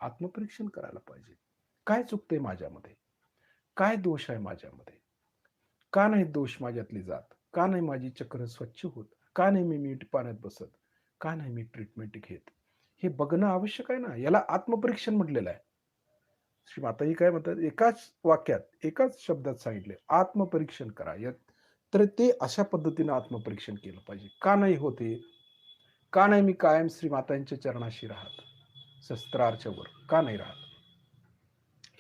आत्मपरीक्षण करायला पाहिजे. काय चुकतंय माझ्यामध्ये? काय दोष आहे माझ्यामध्ये? का नाही दोष माझ्यातली जात? का नाही माझी चक्र स्वच्छ होत? का नाही मी मीठ पाण्यात बसत? का नाही मी ट्रीटमेंट घेत? हे बघणं आवश्यक आहे ना. याला आत्मपरीक्षण म्हटलेलं आहे. श्री माताजी काय म्हणतात, एकाच वाक्यात, एकाच शब्दात सांगितले, आत्मपरीक्षण करा. तर ते अशा पद्धतीने आत्मपरीक्षण केलं पाहिजे. का नाही होते? का नाही मी कायम श्री मातांच्या चरणाशी राहत? शस्त्राच्या वर का नाही राहत?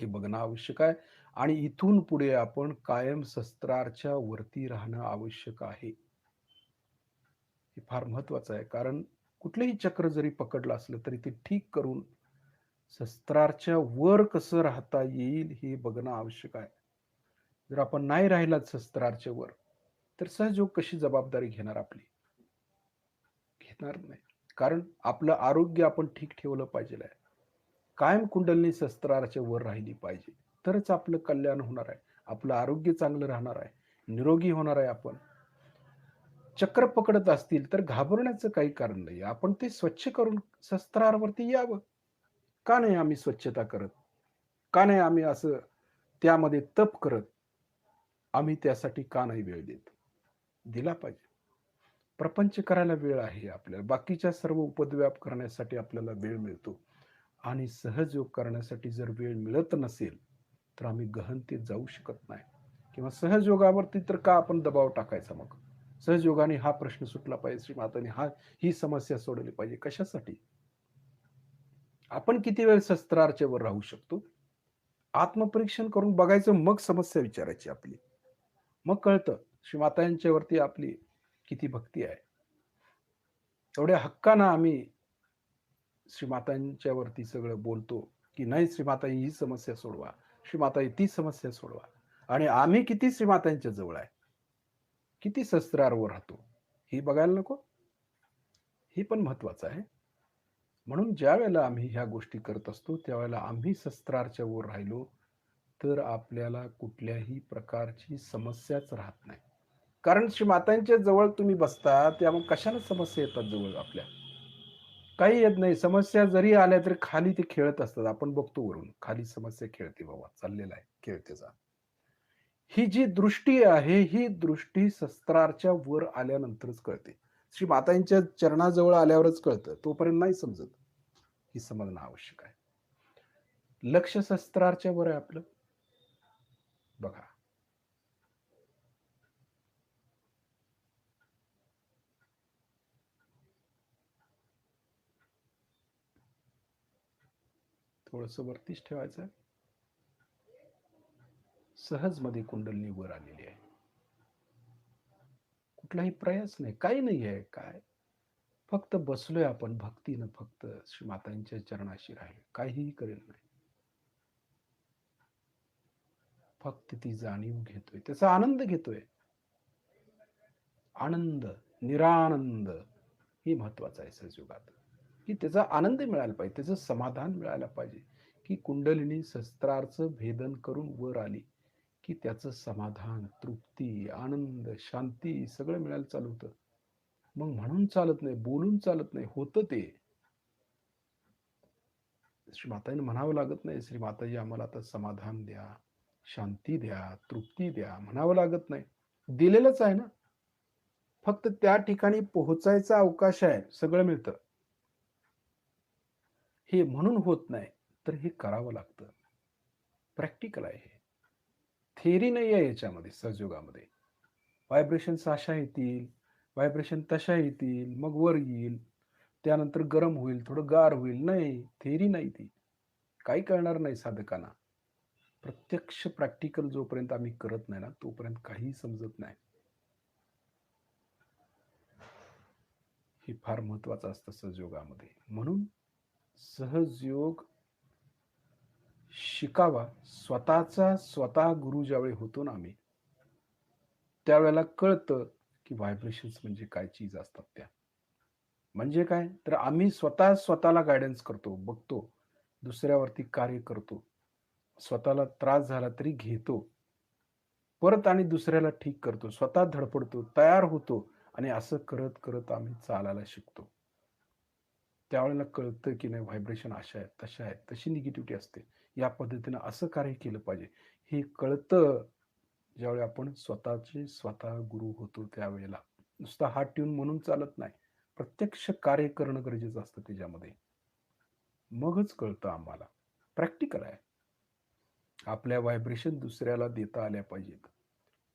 हे बघणं आवश्यक आहे. आणि इथून पुढे आपण कायम शस्त्राच्या वरती राहणं आवश्यक आहे. हे फार महत्वाचं आहे. कारण कुठलेही चक्र जरी पकडलं असलं तरी ते ठीक करून शस्त्राच्या वर कसं राहता येईल हे बघणं आवश्यक आहे. जर आपण नाही राहिलात शस्त्राच्या वर तर सहजोग कशी जबाबदारी घेणार आपली? घेणार नाही. कारण आपलं आरोग्य आपण ठीक ठेवलं पाहिजे आहे. कायम कुंडलिनी शस्त्राच्या वर राहिली पाहिजे. तरच आपलं कल्याण होणार आहे. आपलं आरोग्य चांगलं राहणार आहे. निरोगी होणार आहे आपण. चक्र पकडत असतील तर घाबरण्याचं काही कारण नाही. आपण ते स्वच्छ करून शस्त्रावरती यावं. का नाही आम्ही स्वच्छता करत? का नाही आम्ही असं त्यामध्ये तप करत? आम्ही त्यासाठी का नाही वेळ देत? दिला पाहिजे. प्रपंच करायला वेळ आहे आपल्याला. बाकीच्या सर्व उपद्व्याप करण्यासाठी आपल्याला वेळ मिळतो. आणि सहजयोग करण्यासाठी जर वेळ मिळत नसेल तर आम्ही गहनतेत जाऊ शकत नाही. किंवा सहजयोगावरती तर का आपण दबाव टाकायचा मग? सहजयोगाने हा प्रश्न सुटला पाहिजे, श्रीमाताने ही समस्या सोडवली पाहिजे. कशासाठी? आपण किती वेळ शस्त्रार्चेवर राहू शकतो? आत्मपरीक्षण करून बघायचं, मग समस्या विचारायची आपली. मग कळतं श्रीमातांच्यावरती आपली किती भक्ती आहे. एवढ्या हक्कानं आम्ही श्रीमातांच्या वरती सगळं बोलतो की नाही श्रीमाता ही समस्या सोडवा, श्रीमाता ती समस्या सोडवा. आणि आम्ही किती श्रीमातांच्या जवळ आहे, किती शस्त्रावर राहतो, हे बघायला नको? हे पण महत्वाचं आहे. म्हणून ज्या वेळेला आम्ही ह्या गोष्टी करत असतो त्यावेळेला आम्ही शस्त्राच्या वर राहिलो तर आपल्याला कुठल्याही प्रकारची समस्याच राहत नाही. कारण श्रीमातांच्या जवळ तुम्ही बसता त्यामुळे कशाला समस्या येतात जवळ आपल्या? काही येत नाही. समस्या जरी आल्या तरी खाली ते खेळत असतात. आपण बघतो वरून. खाली समस्या खेळते बाबा, चाललेला आहे खेळ त्याचा. ही जी दृष्टी आहे, ही दृष्टी शस्त्राच्या वर आल्यानंतरच कळते. श्री मातांच्या चरणाजवळ आल्यावरच कळतं. तोपर्यंत नाही समजत. ही समजणं आवश्यक आहे. लक्ष शस्त्राच्या वर आहे आपलं. बघा. थोडंसं वरतीच ठेवायचं आहे. सहजमध्ये कुंडलिनी वर आलेली आहे. कुठलाही प्रयास नाही, काही नाही आहे. काय? फक्त बसलोय आपण भक्तीनं, फक्त श्री मातांच्या चरणाशी राहिलो. काहीही करेल नाही. फक्त ती जाणीव घेतोय, त्याचा आनंद घेतोय. आनंद, निरानंद हे महत्वाचं आहे सहजयुगात. की त्याचा आनंद मिळायला पाहिजे, त्याचं समाधान मिळायला पाहिजे. की कुंडलिनी शस्त्रार्थ भेदन करून वर आली की त्याचं समाधान, तृप्ती, आनंद, शांती सगळं मिळायला चालू होतं. मग म्हणून चालत नाही, बोलून चालत नाही, होतं ते. श्री माताजीने म्हणावं लागत नाही, श्री माताजी आम्हाला आता समाधान द्या, शांती द्या, तृप्ती द्या, म्हणावं लागत नाही. दिलेलंच आहे ना. फक्त त्या ठिकाणी पोहोचायचा अवकाश आहे, सगळं मिळतं. हे म्हणून होत नाही, तर हे करावं लागतं. प्रॅक्टिकल आहे हे. थिअरी नाही आहे याच्यामध्ये सहजयोगामध्ये. व्हायब्रेशन्स अशा येतील, व्हायब्रेशन तशा येतील, मग वर येईल, त्यानंतर गरम होईल, थोडं गार होईल. नाही, थिअरी नाही ती. काही कळणार नाही साधकांना. प्रत्यक्ष प्रॅक्टिकल जोपर्यंत आम्ही करत नाही ना, तोपर्यंत काहीही समजत नाही. हे फार महत्वाचं असतं सहजयोगामध्ये. म्हणून सहजयोग शिकावा. स्वतःचा स्वतः गुरु ज्यावेळी होतो ना आम्ही, त्यावेळेला कळतं की व्हायब्रेशन्स म्हणजे काय चीज असतात त्या. म्हणजे काय, तर आम्ही स्वतः स्वतःला गायडन्स करतो, बघतो, दुसऱ्यावरती कार्य करतो, स्वतःला त्रास झाला तरी घेतो, परत आणि दुसऱ्याला ठीक करतो, स्वतः धडपडतो, तयार होतो आणि असं करत करत आम्ही चालायला शिकतो. त्यावेळेला कळतं की नाही, व्हायब्रेशन अशा आहेत, तशा आहेत, तशी निगेटिव्हिटी असते, या पद्धतीनं असं कार्य केलं पाहिजे. हे कळतं ज्यावेळी आपण स्वतःचे स्वतः गुरु होतो त्यावेळेला. नुसता हात ठेवून म्हणून चालत नाही, प्रत्यक्ष कार्य करणं गरजेचं असतं त्याच्यामध्ये. मगच कळतं आम्हाला. प्रॅक्टिकल आहे. आपल्या व्हायब्रेशन दुसऱ्याला देता आल्या पाहिजेत.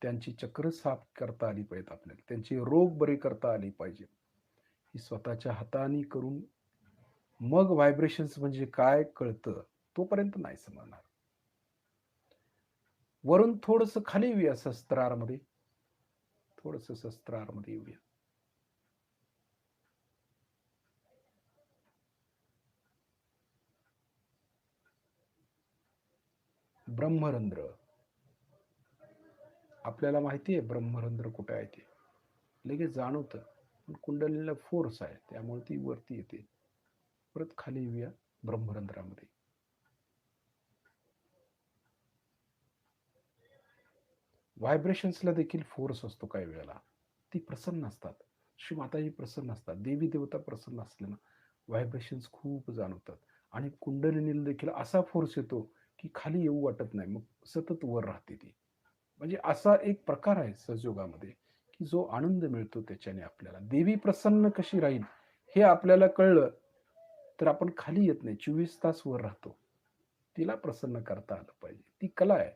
त्यांची चक्र साफ करता आली पाहिजेत आपल्याला. त्यांचे रोग बरे करता आले पाहिजेत. ही स्वतःच्या हाताने करून मग व्हायब्रेशन्स म्हणजे काय कळतं. तोपर्यंत नाही समजणार. वरून थोडंसं खाली येऊया शस्त्रारमध्ये. थोडंसं शस्त्रारमध्ये येऊया. ब्रह्मरंध्र. आपल्याला माहिती आहे ब्रह्मरंध्र कुठे आहे ते. लगेच जाणवतं. पण कुंडलीला फोर्स आहे, त्यामुळे ती वरती येते. परत खाली येऊया ब्रह्मरंध्रामध्ये. व्हायब्रेशन्सला देखील फोर्स असतो काही वेळेला. ती प्रसन्न असतात. श्री माताजी प्रसन्न असतात. देवी देवता प्रसन्न असले ना, व्हायब्रेशन्स खूप जाणवतात. आणि कुंडलिनीला देखील असा फोर्स येतो की खाली येऊ वाटत नाही, मग सतत वर राहते ती. म्हणजे असा एक प्रकार आहे सहजयोगामध्ये की जो आनंद मिळतो त्याच्याने आपल्याला. देवी प्रसन्न कशी राहील हे आपल्याला कळलं तर आपण खाली येत नाही, 24 तास वर राहतो. तिला प्रसन्न करता आलं पाहिजे. ती कला आहे,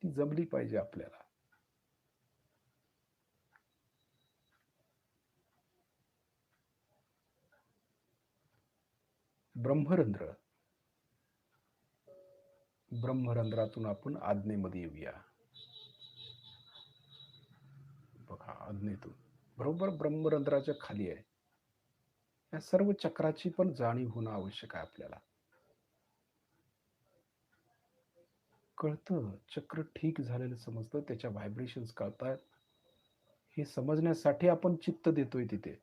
ती जमली पाहिजे आपल्याला. ब्रह्मरंध्र. ब्रह्मरंध्रातून आपण आज्ञेमध्ये येऊया. बघा, आज्ञेतून बरोबर ब्रह्मरंध्राच्या खाली आहे. या सर्व चक्राची पण जाणीव होणं आवश्यक आहे आपल्याला. कळतं, चक्र ठीक झालेलं समजतं, त्याच्या व्हायब्रेशन्स कळतायत. हे समजण्यासाठी आपण चित्त देतोय तिथे.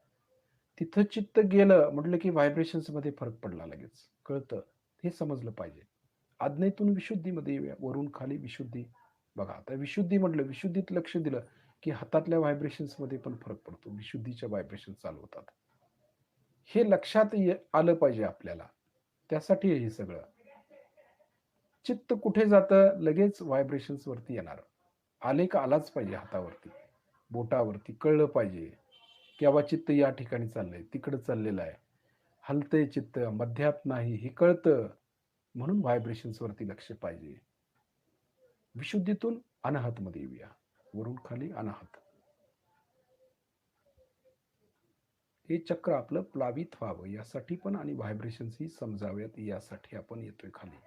तिथं चित्त गेलं म्हटलं की व्हायब्रेशन्स मध्ये फरक पडला लगेच. कळतं. हे समजलं पाहिजे. आज्ञेतून विशुद्धीमध्ये येऊया. वरून खाली विशुद्धी. बघा, आता विशुद्धी म्हटलं, विशुद्धीत लक्ष दिलं की हातातल्या व्हायब्रेशन्स मध्ये पण फरक पडतो. विशुद्धीच्या व्हायब्रेशन चालू होतात. हे लक्षात आलं पाहिजे आपल्याला. त्यासाठी हे सगळं. चित्त कुठे जातं, लगेच व्हायब्रेशन्स वरती येणार. आले का आलाच पाहिजे हातावरती, बोटावरती कळलं पाहिजे की बाबा चित्त या ठिकाणी चाललंय, तिकडं चाललेलं आहे, हलतंय चित्त, मध्यात नाही, हे कळतं. म्हणून व्हायब्रेशन्स वरती लक्ष पाहिजे. विशुद्धीतून अनाहत मध्ये येऊया. वरून खाली अनाहत. हे चक्र आपलं प्लावित व्हावं यासाठी पण, आणि व्हायब्रेशन्स ही समजाव्यात यासाठी आपण येतोय खाली.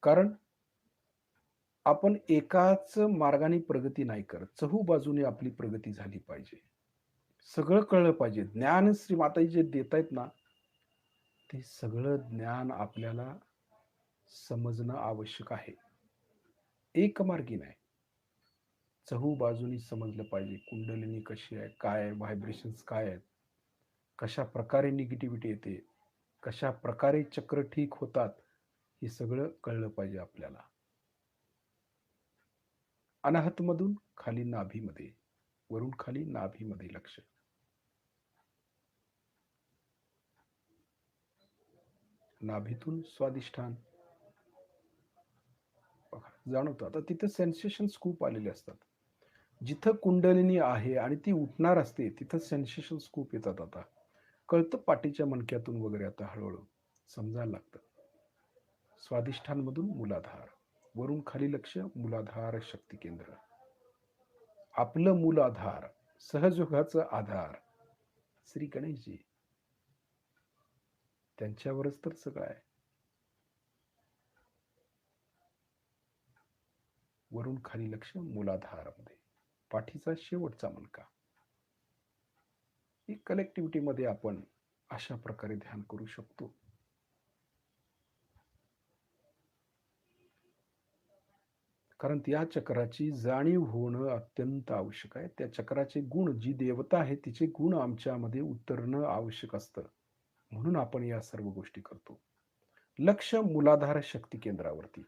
कारण आपण एकाच मार्गाने प्रगती नाही करत, चहूबाजूने आपली प्रगती झाली पाहिजे. सगळं कळलं पाहिजे. ज्ञान श्री माताजी जे देत आहेत ना, ते सगळं ज्ञान आपल्याला समजणं आवश्यक आहे. एकमार्गी नाही, चहूबाजूनी समजलं पाहिजे. कुंडलिनी कशी आहे, काय आहे, व्हायब्रेशन्स काय आहेत, कशा प्रकारे निगेटिव्हिटी येते, कशा प्रकारे चक्र ठीक होतात, हे सगळं कळलं पाहिजे आपल्याला. अनाहतमधून खाली नाभीमध्ये, वरून खाली नाभीमध्ये लक्ष. नाभीतून स्वादिष्ठान. बघा, जाणवतं आता तिथे सेन्सेशन्स खूप आलेले असतात. जिथं कुंडलिनी आहे आणि ती उठणार असते तिथं सेन्सेशन्स खूप येतात. आता कळतं पाठीच्या मणक्यातून वगैरे आता हळूहळू समजायला लागतं. स्वादिष्ठानमधून मूलाधार, वरून खाली लक्ष, मूलाधार शक्ती केंद्र. आपलं मूलाधार, सहजयोगाचा आधार श्री गणेशजी, त्यांच्यावरच तर सगळं आहे. वरून खाली लक्ष, मूलाधारामध्ये पाठीचा शेवटचा मणका. ही कलेक्टिव्हिटी मध्ये आपण अशा प्रकारे ध्यान करू शकतो. कारण त्या चक्राची जाणीव होणं अत्यंत आवश्यक आहे. त्या चक्राचे गुण, जी देवता आहे तिचे गुण आमच्यामध्ये उतरणं आवश्यक असतं. म्हणून आपण या सर्व गोष्टी करतो. लक्ष मूलाधार शक्ती केंद्रावरती.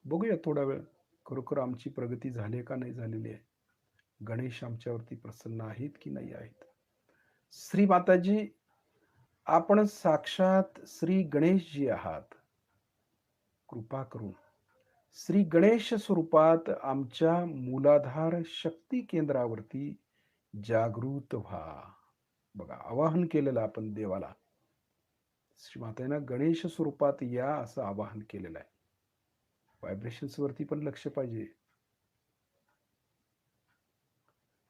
बघूया थोडा वेळ खरोखर आमची प्रगती झाली का नाही झालेली आहे. गणेश आमच्यावरती प्रसन्न आहेत की नाही आहेत. श्री माताजी, आपण साक्षात श्री गणेशजी आहात. कृपा करून श्री गणेश स्वरूपात आमच्या मूलाधार शक्ती केंद्रावरती जागृत व्हा. बघा, आवाहन केलेलं आपण देवाला. श्री मातेनं गणेश स्वरूपात या असं आवाहन केलेलं आहे. व्हायब्रेशन्स वरती पण लक्ष पाहिजे.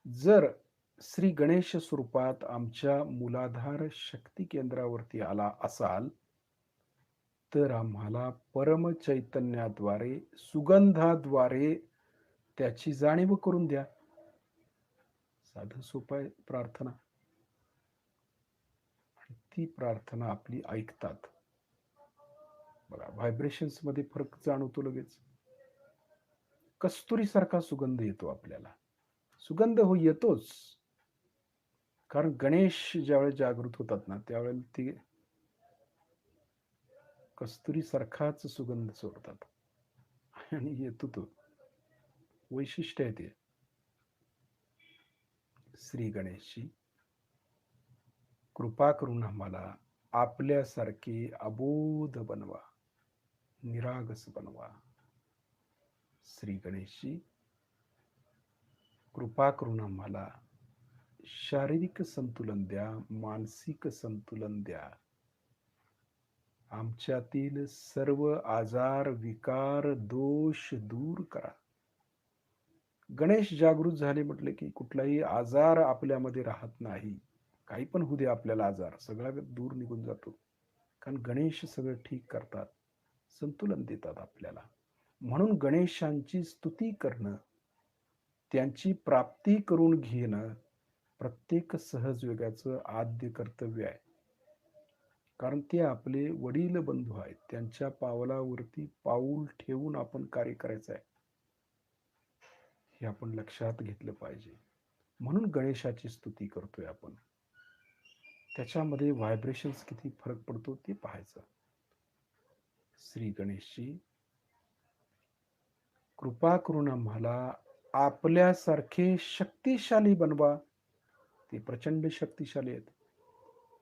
जर श्री गणेश स्वरूपात आमच्या मूलाधार शक्ती केंद्रावरती आला असाल तर आम्हाला परम चैतन्याद्वारे, सुगंधाद्वारे त्याची जाणीव करून द्या. साधं सोपं प्रार्थना. ती प्रार्थना आपली ऐकतात. बघा, व्हायब्रेशन्स मध्ये फरक जाणवतो लगेच. कस्तुरी सारखा सुगंध येतो आपल्याला. सुगंध हो येतोच, कारण गणेश ज्यावेळेस जागृत होतात ना त्यावेळेला ते कस्तुरी सारखाच सुगंध सोडतात आणि येतो तो. वैशिष्ट्य आहे ते. श्री गणेशजी, कृपा करून आम्हाला आपल्यासारखे अबोध बनवा, निरागस बनवा. श्री गणेशजी, कृपा करून आम्हाला शारीरिक संतुलन द्या, मानसिक संतुलन द्या. आमच्यातील सर्व आजार, विकार, दोष दूर करा. गणेश जागृत झाले म्हटले की कुठलाही आजार आपल्यामध्ये राहत नाही. काही पण होऊ दे आपल्याला आजार, सगळा दूर निघून जातो. कारण गणेश सगळं ठीक करतात, संतुलन देतात आपल्याला. म्हणून गणेशांची स्तुती करणं, त्यांची प्राप्ती करून घेणं प्रत्येक सहजयोगाचं आद्य कर्तव्य आहे. कारण ते आपले वडील बंधू आहेत. त्यांच्या पावलावरती पाऊल ठेवून आपण कार्य करायचं आहे, हे आपण लक्षात घेतलं पाहिजे. म्हणून गणेशाची स्तुती करतोय आपण. त्याच्यामध्ये व्हायब्रेशन्स किती फरक पडतो ते पाहायचं. श्री गणेशजी, कृपा करून आम्हाला आपल्यासारखे शक्तिशाली बनवा. ते प्रचंड शक्तिशाली आहेत.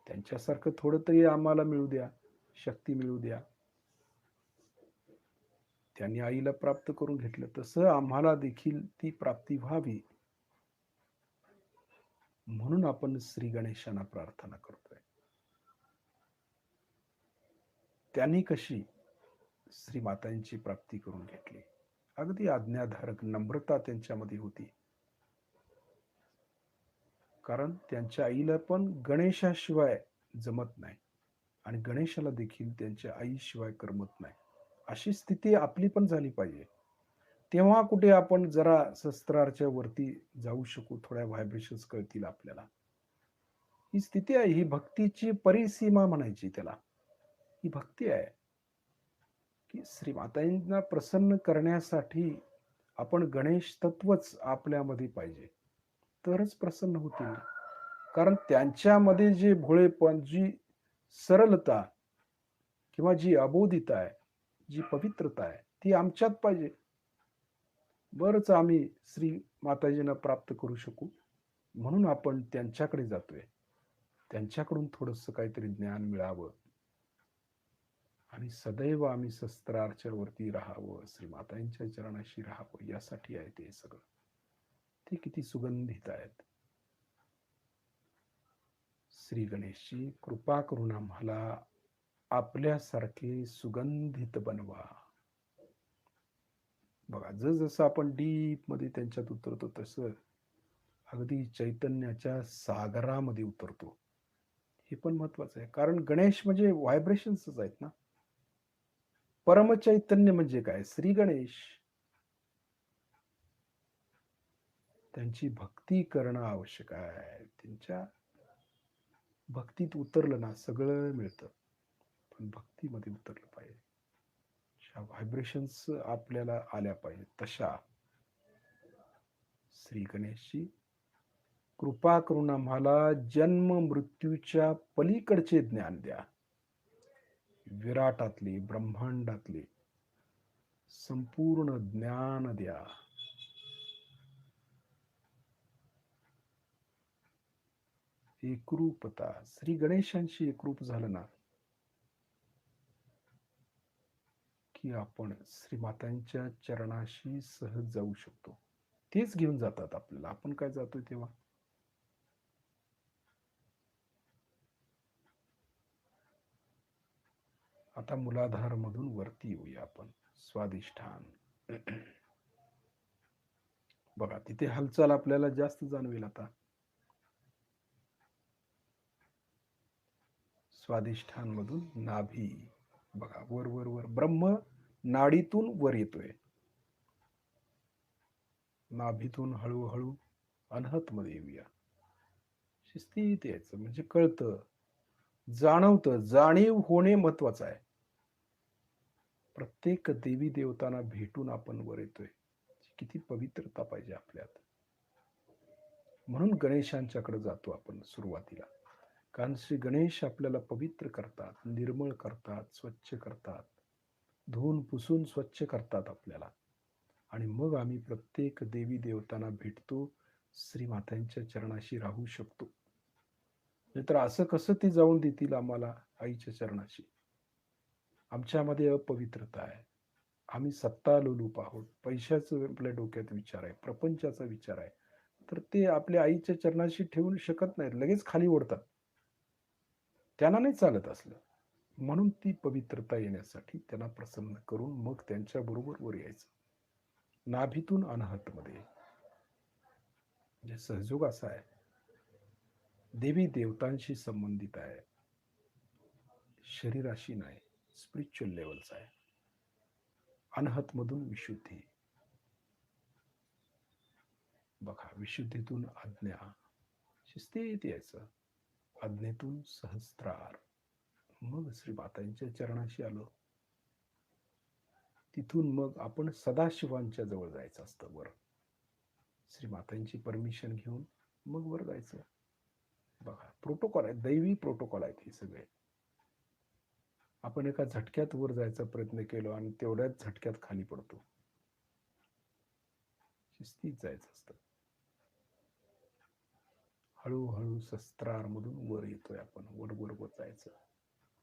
त्यांच्यासारखं थोडं तरी आम्हाला मिळू द्या, शक्ती मिळू द्या. त्यांनी आईला प्राप्त करून घेतलं तसं आम्हाला देखील ती प्राप्ती व्हावी, म्हणून आपण श्री गणेशांना प्रार्थना करतोय. त्यांनी कशी श्री मातांची प्राप्ती करून घेतली. अगदी आज्ञाधारक नम्रता त्यांच्यामध्ये होती. कारण त्यांच्या आईला पण गणेशाशिवाय जमत नाही आणि गणेशाला देखील त्यांच्या आईशिवाय करमत नाही. अशी स्थिती आपली पण झाली पाहिजे. तेव्हा कुठे आपण जरा शस्त्राच्या वरती जाऊ शकू, थोड्या व्हायब्रेशन्स कळतील आपल्याला. ही स्थिती आहे, ही भक्तीची परिसीमा म्हणायची त्याला. ही भक्ती आहे की श्रीमातांना प्रसन्न करण्यासाठी आपण गणेश तत्वच आपल्यामध्ये पाहिजे, तरच प्रसन्न होतील. कारण त्यांच्यामध्ये जे भोळेपण, जी सरलता किंवा जी अबोधिता आहे, जी पवित्रता आहे, ती आमच्यात पाहिजे. बरंच आम्ही श्री माताजींना प्राप्त करू शकू. म्हणून आपण त्यांच्याकडे जातोय. त्यांच्याकडून थोडंसं काहीतरी ज्ञान मिळावं आणि सदैव आम्ही शस्त्रार्चवरती राहावं, श्रीमातांच्या चरणाशी राहावं, यासाठी आहे ते सगळं. ते किती सुगंधित आहेत. श्री गणेशजी कृपा करून आम्हाला आपल्यासारखे सुगंधित बनवा. बघा, जसं आपण डीप मध्ये त्यांच्यात उतरतो तसं अगदी चैतन्याच्या सागरामध्ये उतरतो. हे पण महत्वाचं आहे, कारण गणेश म्हणजे व्हायब्रेशन्सच आहेत ना. परमचैतन्य म्हणजे काय? श्री गणेश. त्यांची भक्ती करणं आवश्यक आहे. त्यांच्या भक्तीत उतरलं ना सगळं मिळतं, पण भक्तीमध्ये उतरलं पाहिजे. व्हायब्रेशन्स आपल्याला आल्या पाहिजे तशा. श्री गणेशजी कृपा करून आम्हाला जन्म मृत्यूच्या पलीकडचे ज्ञान द्या. विराटातले, ब्रह्मांडातले संपूर्ण ज्ञान द्या. एकरूपता, श्री गणेशांशी एकरूप झालं ना की आपण श्रीमातांच्या चरणाशी सहज जाऊ शकतो. तेच घेऊन जातात आपल्याला, आपण काय जातोय तेव्हा. आता मूलाधार मधून वरती येऊया आपण. स्वादिष्ठान. बघा, तिथे हालचाल आपल्याला जास्त जाणवेल आता. स्वादिष्ठान मधून नाभी. बघा, वर वर वर ब्रह्म नाडीतून वर येतोय. नाभीतून हळूहळू अनहत मध्ये येऊया. शिस्तीत यायचं, म्हणजे कळतं, जाणवतं. जाणीव होणे महत्वाचं आहे. प्रत्येक देवी देवतांना भेटून आपण वर येतोय. किती पवित्रता पाहिजे आपल्यात. म्हणून गणेशांच्याकडे जातो आपण सुरुवातीला, कारण श्री गणेश आपल्याला पवित्र करतात, निर्मळ करतात, स्वच्छ करतात, धुवून पुसून स्वच्छ करतात आपल्याला. आणि मग आम्ही प्रत्येक देवी देवतांना भेटतो, श्रीमातांच्या चरणाशी राहू शकतो. नाहीतर असं कसं ती जाऊन देतील आम्हाला आईच्या चरणाशी? आमच्यामध्ये अपवित्रता आहे. आम्ही सत्ता लोलूप आहोत. पैशाचं आपल्या डोक्यात विचार आहे, प्रपंचाचा विचार आहे, तर ते आपल्या आईच्या चरणाशी ठेवू शकत नाहीत, लगेच खाली ओढतात. त्यांना नाही चालत असलं. म्हणून ती पवित्रता येण्यासाठी त्यांना प्रसन्न करून मग त्यांच्या बरोबर वर यायचं. नाभीतून अनाहत मध्ये. म्हणजे सहयोग असा आहे, देवी देवतांशी संबंधित आहे, शरीराशी नाही, स्पिरिच्युअल लेवलचा आहे. अनहत मधून विशुद्धी. बघा, विशुद्धीतून आज्ञा, शिस्तीत यायचं. आज्ञेतून सहस्त्रार, मग श्रीमातांच्या चरणाशी आलो. तिथून मग आपण सदाशिवांच्या जवळ जायचं असतं वर. श्रीमातांची परमिशन घेऊन मग वर जायचं. बघा, प्रोटोकॉल आहे, दैवी प्रोटोकॉल आहेत हे सगळे. आपण एका झटक्यात वर जायचा प्रयत्न केला आणि तेवढ्याच झटक्यात खाली पडतो. शिस्तीत जायचं असतं. हळूहळू शस्त्रार मधून वर येतोय आपण. वर वर वर जायचं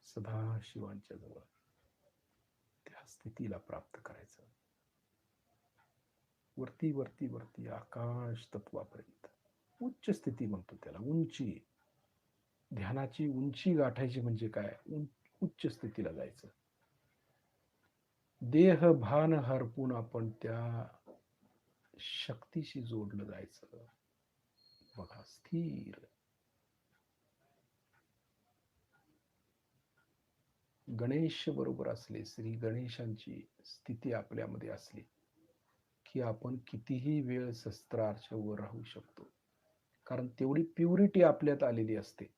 सदाशिवांच्या जवळ. त्या स्थितीला प्राप्त करायचं. वरती वरती वरती आकाश तत्वापर्यंत. उच्च स्थिती म्हणतो त्याला, उंची. ध्यानाची उंची गाठायची म्हणजे काय? उच्च स्थितीला जायचं. देह भान हरपून आपण त्या शक्तीशी जोडलं जायचं. बघा, स्थिर. गणेश बरोबर असले, श्री गणेशांची स्थिती आपल्यामध्ये असली की आपण कितीही वेळ शस्त्रार्च्यावर राहू शकतो, कारण तेवढी प्युरिटी आपल्यात आलेली असते.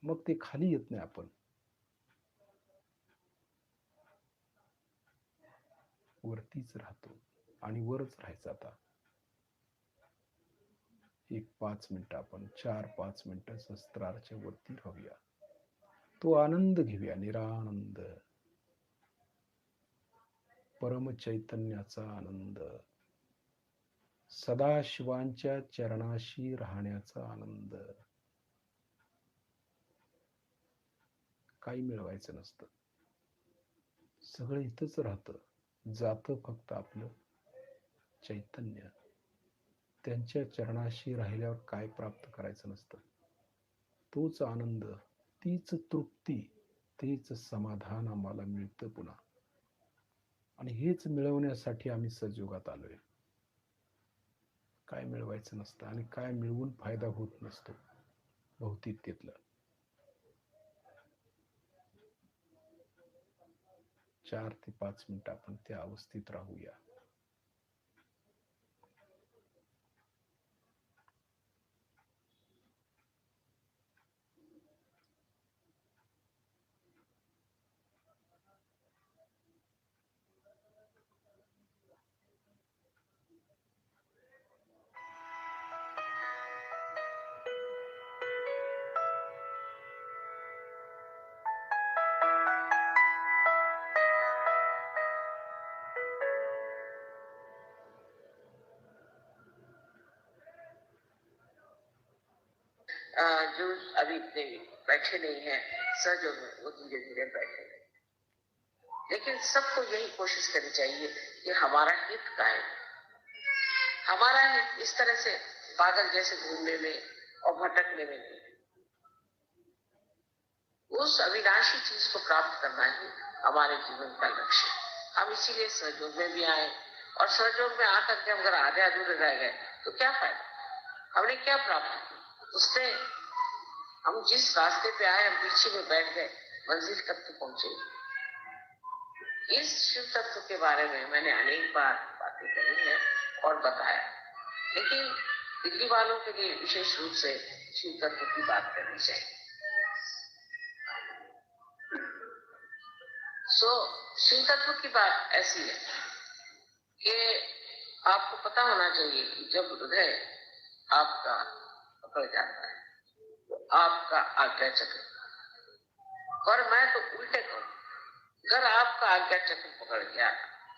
मग ते खाली येत नाही. आपण वरतीच राहतो आणि वरच राहायचं. आता एक 5 मिनिटं आपण 4-5 मिनिटं शस्त्रार्च्या वरती राहूया. तो आनंद घेऊया, निरानंद परमचैतन्याचा आनंद, सदाशिवांच्या चरणाशी राहण्याचा आनंद. काही मिळवायचं नसतं. सगळं इथंच राहतं. जातं फक्त आपलं चैतन्य. त्यांच्या चरणाशी राहिल्यावर काय प्राप्त करायचं नसतं. तोच आनंद, तीच तृप्ती, तेच समाधान आम्हाला मिळतं पुन्हा. आणि हेच मिळवण्यासाठी आम्ही सतयुगात आलोय. काय मिळवायचं नसतं आणि काय मिळवून फायदा होत नसतो भौतिकतेतला. 4 ते 5 मिनिटं आपण त्या अवस्थेत राहूया. जो अभी इतने बैठे नहीं है सहयोग में, वो धीरे धीरे बैठे, लेकिन सबको यही कोशिश करनी चाहिए कि हमारा हित का है। हमारा हित इस तरह से पागल जैसे घूमने में और भटकने में नहीं, उस अविनाशी चीज को प्राप्त करना ही हमारे जीवन का लक्ष्य। हम इसीलिए सहयोग में भी आए, और सहयोग में आकर के हम अगर आधे अधूरे रह गए तो क्या फायदा, हमने क्या प्राप्त किया उससे। हम जिस रास्ते पे आए, हम पीछे में बैठ गए, मंजिल तक तो पहुंचे। इस शिव तत्व के बारे में मैंने अनेक बार बातें करी है और बताया, लेकिन दिल्ली वालों के लिए विशेष रूप से शिव तत्व की बात करनी चाहिए। शिव तत्व की बात ऐसी है कि आपको पता होना चाहिए कि जब हृदय आपका पकड़ जाता है तो आपका आज्ञा चक्र, और मैं तो उल्टे कहूं, अगर आपका आज्ञा चक्र पकड़ गया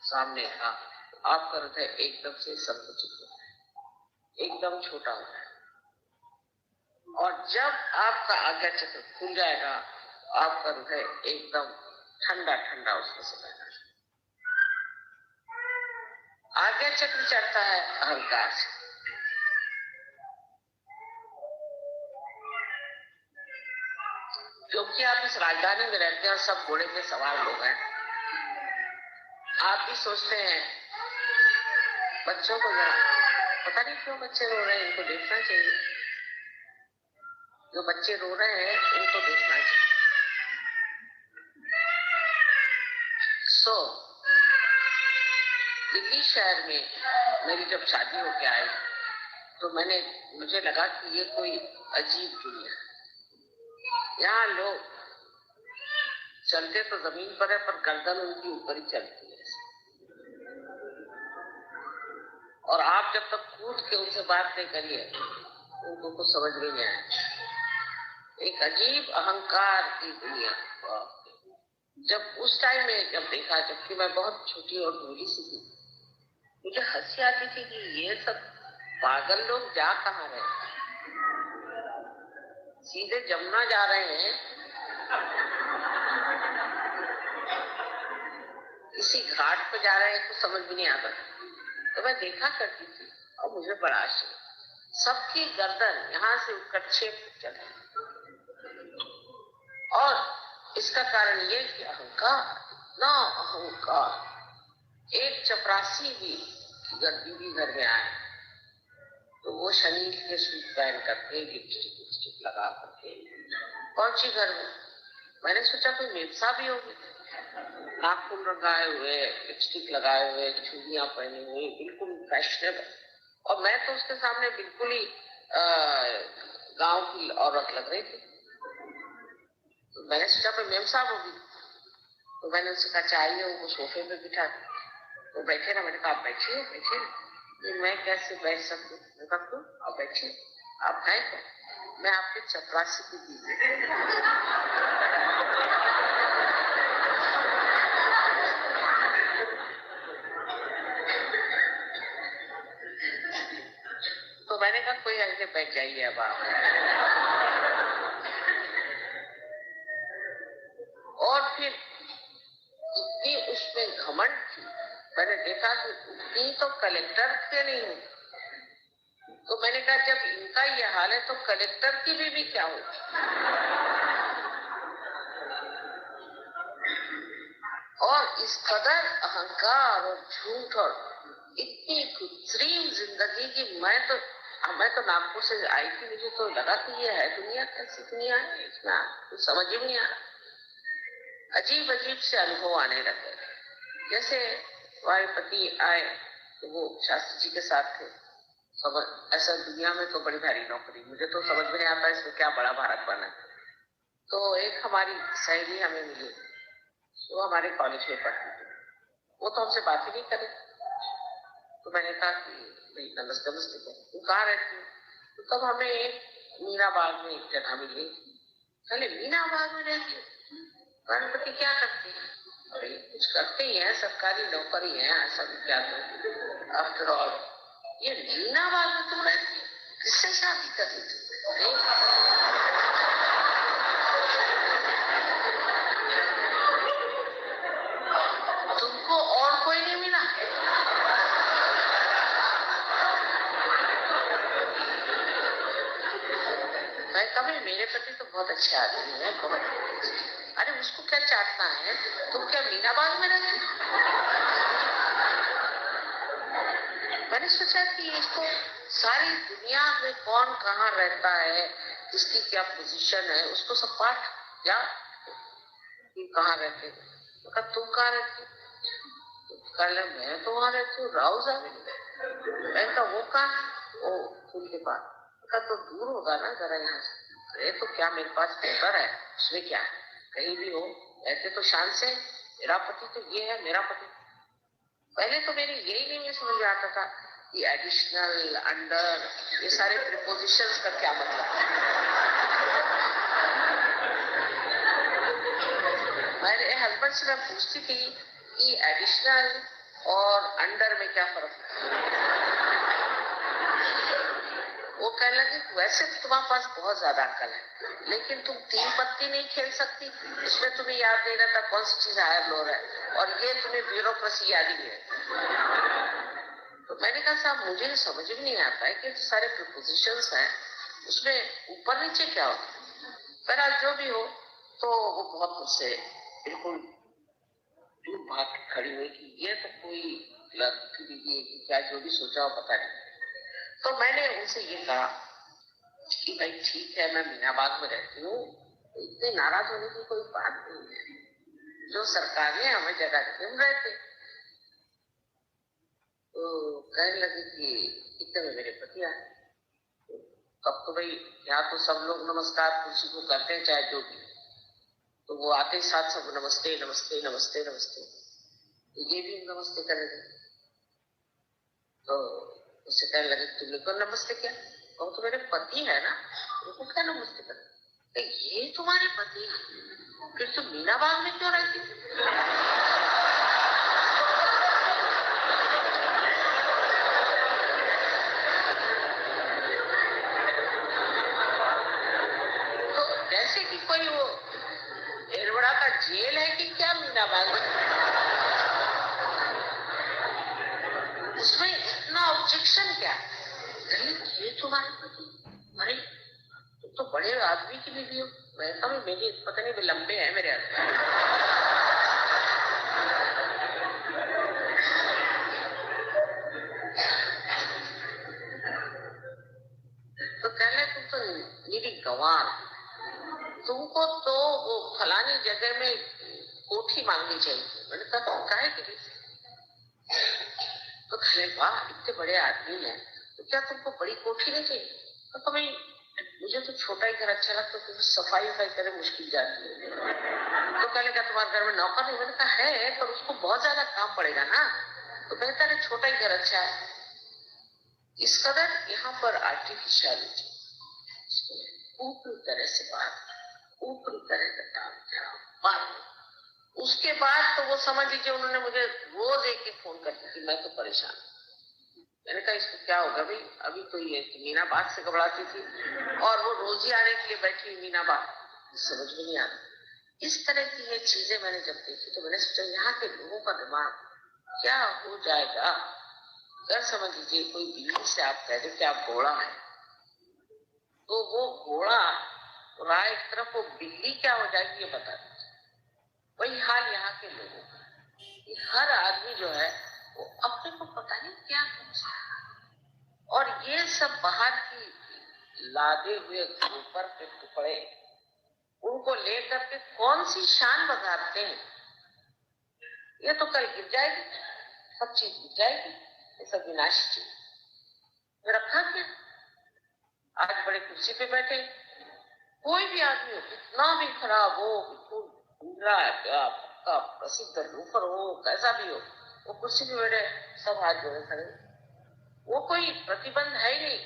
सामने का, आपका हृदय एकदम से संकुचित होता है, एकदम छोटा होता है, और जब आपका आज्ञा चक्र खुल जाएगा आपका हृदय एकदम ठंडा ठंडा उसमें से बहना। आज्ञा चक्र चढ़ता है अहंकार से, क्योंकि आप इस राजधानी में रहते हैं और सब घोड़े पे सवार लोग हैं। आप भी सोचते हैं बच्चों को जरा, पता नहीं क्यों बच्चे रो रहे हैं, इनको देखना चाहिए, जो बच्चे रो रहे हैं उनको देखना चाहिए। दिल्ली शहर में मेरी जब शादी होके आई तो मुझे लगा कि ये कोई अजीब दुनिया है। यहाँ लोग चलते तो जमीन पर है, पर गर्दन उनकी ऊपर ही चलती है, और आप जब तक कूद के उनसे बात नहीं करिए उनको कुछ समझ में नहीं आया। एक अजीब अहंकार की दुनिया। जब उस टाइम में जब देखा, जबकि मैं बहुत छोटी और भोली सी थी, मुझे हंसी आती थी कि ये सब पागल लोग जा कहाँ रहे हैं, सीधे जमुना जा रहे हैं, इसी घाट पे जा रहे हैं, कुछ समझ भी नहीं आता। तो मैं देखा करती थी और मुझे बड़ा आश्चर्य, सबकी गर्दन यहाँ से कच्छेप चले, और इसका कारण ये कि अहंकार, ना अहंकार। एक चपरासी भी अगर दीदी घर में आए तो वो शनि के सूट पहन करके लिपस्टिक लगा करके पहुंची घर में। मैंने सोचा कोई मेमसा भी होगी, नाखून रंगाए हुए, लिपस्टिक लगाए हुए, चूड़ियां पहने हुए, बिल्कुल फैशनेबल, और मैं तो उसके सामने बिल्कुल ही गांव की औरत लग रही थी। तो मैंने सोचा कोई मेम साहब होगी, तो मैंने उससे कहा चाहिए, उनको सोफे पे बिठा दी, तो बैठे ना। मैंने कहा आप बैठिए बैठिए। मैं कैसे बैठ सकती हूँ? आप बैठिए, आप हैं क्या? मैं आपके चपरासी की दीदी। तो मैंने कहा कोई ऐसे बैठ जाइए अब आप। मैंने देखा कि उतनी तो कलेक्टर के नहीं हुई। तो मैंने कहा जब इनका ये हाल है तो कलेक्टर की भी क्या होगी। और इस कदर अहंकार और झूठ और इतनी कृत्रिम जिंदगी की मैं तो नागपुर से आई थी, मुझे तो लगा कि ये है दुनिया, कैसी दुनिया है, इतना कुछ समझ ही नहीं आया। अजीब अजीब से अनुभव आने लगे। जैसे वायुपति आए तो वो शास्त्री जी के साथ थे। समझ ऐसा दुनिया में तो बड़ी भारी नौकरी, मुझे तो समझ में नहीं आता इसमें क्या बड़ा भारत बना। तो एक हमारी सहेली हमें मिली, वो हमारे कॉलेज में पढ़ती थी, वो तो हमसे बात ही नहीं करे। तो मैंने कहा कि नमस्ते नमस्ते, तू कहाँ रहती है? तो तब हमें एक मीना बाग में एक जगह मिली। पहले मीना बाग में रहती है, गणपति क्या करते हैं? अरे कुछ करते ही है, सरकारी नौकरी है, ऐसा भी क्या तो आफ्टर ऑल ये मीना बाग में तुम रहती है, किससे शादी कर ली थी? तुमको और कोई नहीं मिला? मैं कभी, मेरे पति तो बहुत अच्छे आदमी है, बहुत अच्छे। अरे उसको क्या चाटना है, तुम क्या मीना बाग में रहते? मैंने सोचा कि इसको सारी दुनिया में कौन कहाँ रहता है, किसकी क्या पोजीशन है, उसको सब पाठ क्या कहाँ रहते हो? तो तुम कहाँ रहती? कल मैं तो वहां रहती हूँ राउजा में। मैं कहा वो कहाँ? वो पुल के पास। तो दूर होगा ना जरा यहाँ से। अरे तो क्या मेरे पास पेपर है, उसमें क्या है, कहीं भी हो, ऐसे तो शान से मेरा पति तो ये है, मेरा पति। पहले तो मेरी यही नहीं समझ में आता था कि एडिशनल, अंडर, ये सारे प्रीपोजिशंस का क्या मतलब है। मेरे हस्बैंड से मैं पूछती थी कि एडिशनल और अंडर में क्या फर्क है। वो कहने लगे वैसे तो तुम्हारे पास बहुत ज्यादा अकल है, लेकिन तुम 3 पत्ती नहीं खेल सकती, इसमें तुम्हें याद नहीं रहता कौन सी चीज हायर लोअर है, और ये तुम्हें ब्यूरोक्रेसी याद ही नहीं है। तो मैंने कहा साहब मुझे समझ में नहीं आता है कि सारे प्रीपोजिशंस हैं, उसमें ऊपर नीचे क्या होता। पर जो भी हो, तो वो बहुत मुझसे बिल्कुल बात खड़ी हुई कि ये तो कोई लड़की दीजिए कि क्या जो भी सोचा हो पता नहीं। तो मैंने उनसे ये कहा कि भाई ठीक है, मैं मीना बाग में रहती हूँ, इतने नाराज होने की कोई बात नहीं है, जो सरकार ने हमें जगह दी हम रहते। तो कहने लगे कि इतने में मेरे पति आए। तब तो भाई यहाँ तो सब लोग नमस्कार कुर्सी को करते हैं चाहे जो भी, तो वो आते ही साथ सब नमस्ते नमस्ते नमस्ते नमस्ते, तो ये भी नमस्ते करने लगे। तो उससे कहने लगे तुमने तो नमस्ते क्या, वो तो मेरे पति है ना, उनको क्या नमस्ते कर? ये तुम्हारे पति है, फिर तुम मीना बाग में क्यों रहती? तो जैसे कि कोई वो एरवड़ा का जेल है कि क्या मीना बाग में, उसमें इतना ऑब्जेक्शन क्या? ये तुम्हारे पति, अरे तुम तो बड़े आदमी की बीवी हो। मैं कहा मेरी पता नहीं लंबे हैं मेरे हस्बैंड। तो कहने तुम तो मेरी गंवार, तुमको तो वो फलानी जगह में कोठी मांगनी चाहिए। मैंने कहा काहे के लिए? तो कहने वाह इतने बड़े आदमी हैं, तो क्या तुमको बड़ी कोठी नहीं चाहिए? तो भाई मुझे तो छोटा ही घर अच्छा लगता है, तो सफाई वफाई करे मुश्किल जाती है। तो कहने का तुम्हारे घर में नौकर नहीं? मैंने कहा है, पर उसको बहुत ज्यादा काम पड़ेगा ना, तो बेहतर है छोटा ही घर अच्छा है। इस कदर यहाँ पर आर्टिफिशियलिटी, ऊपरी तरह से बात, ऊपरी तरह का काम। उसके बाद तो वो समझ लीजिए उन्होंने मुझे रोज एक फोन करती थी, मैं तो परेशान। मैंने कहा इसको क्या होगा भाई, अभी तो ये मीना बाग से घबराती थी और वो रोज ही आने के लिए बैठी मीना बाग, समझ में नहीं आता। इस तरह की ये चीजें मैंने जब देखी तो मैंने सोचा यहाँ के लोगों का दिमाग क्या हो जाएगा? अगर समझ लीजिए कोई बिल्ली से आप कह रहे कि आप घोड़ा है, तो वो घोड़ा राह एक तरफ, वो बिल्ली क्या हो जाएगी ये बता दीजिए। वही हाल यहाँ के लोगों का, कि हर आदमी जो है वो अपने को पता नहीं क्या समझता है। और ये सब बाहर की लादे हुए ऊपर के टुकड़े, उनको लेकर के कौन सी शान बगाड़ते हैं। ये तो कल गिर जाएगी, सब चीज गिर जाएगी, ये सब विनाशी चीज रखा क्या। आज बड़े कुर्सी पे बैठे, कोई भी आदमी हो, कितना भी खराब हो, आपका प्रसिद्ध रूपर हो, कैसा भी हो, वो कुर्सी पे बैठे, सब हाथ जोड़े खड़े। वो कोई प्रतिबंध है ही नहीं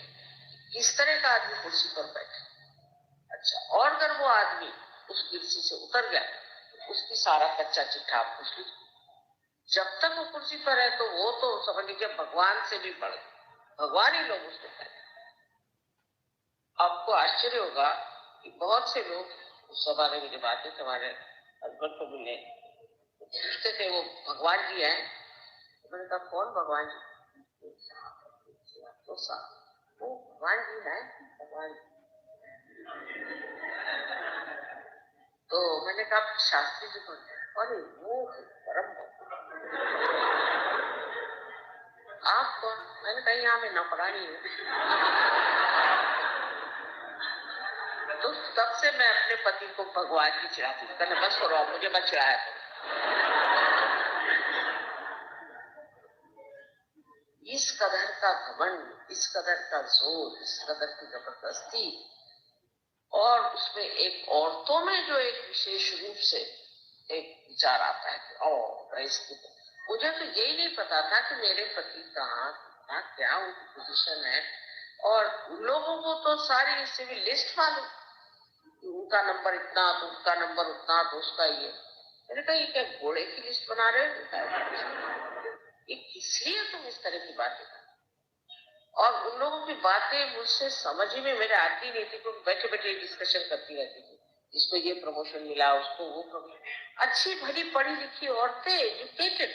इस तरह का आदमी कुर्सी पर बैठे। अच्छा, और अगर वो आदमी उस कुर्सी से उतर गया, उसकी सारा कच्चा चिट्ठा आप पूछ लीजिए। जब तक वो कुर्सी पर है तो वो तो समझ लीजिए भगवान से भी बढ़, भगवान ही लोग उसको कहते हैं। आपको आश्चर्य होगा कि बहुत से लोग उस जमाने में जब आते थे हमारे हस्बैंड को मिलने, पूछते थे वो भगवान जी हैं। तो मैंने कहा कौन भगवान जी? तो साहब वो भगवान जी हैं, भगवान। तो मैंने कहा शास्त्री जी कौन है? अरे वो परम आप कौन? मैंने कहा यहाँ मैं नौकरानी हूँ। तो तब से मैं अपने पति को भगवान जी चिढ़ाती हूँ, कहते बस करो, मुझे मत चिढ़ाया करो। इस कदर का घमंड, इस कदर का जोर, इस कदर की जबरदस्ती, और उसमें एक औरतों में जो एक विशेष रूप से एक विचार आता है कि मुझे तो यही नहीं पता था कि मेरे पति कहाँ क्या उनकी पोजीशन है। और उन लोगों को तो सारी इससे भी लिस्ट मालूम, उनका नंबर इतना तो उसका नंबर उतना तो उसका ये। मैंने कहा ये क्या घोड़े की लिस्ट बना रहे हो? ये किस लिए तुम इस तरह की बातें कर? और उन लोगों की बातें मुझसे समझ ही में मेरे आती नहीं थी, क्योंकि बैठे बैठे डिस्कशन करती रहती थी, इसको ये प्रमोशन मिला, उसको वो प्रमोशन। अच्छी भली पढ़ी लिखी औरतें, एजुकेटेड,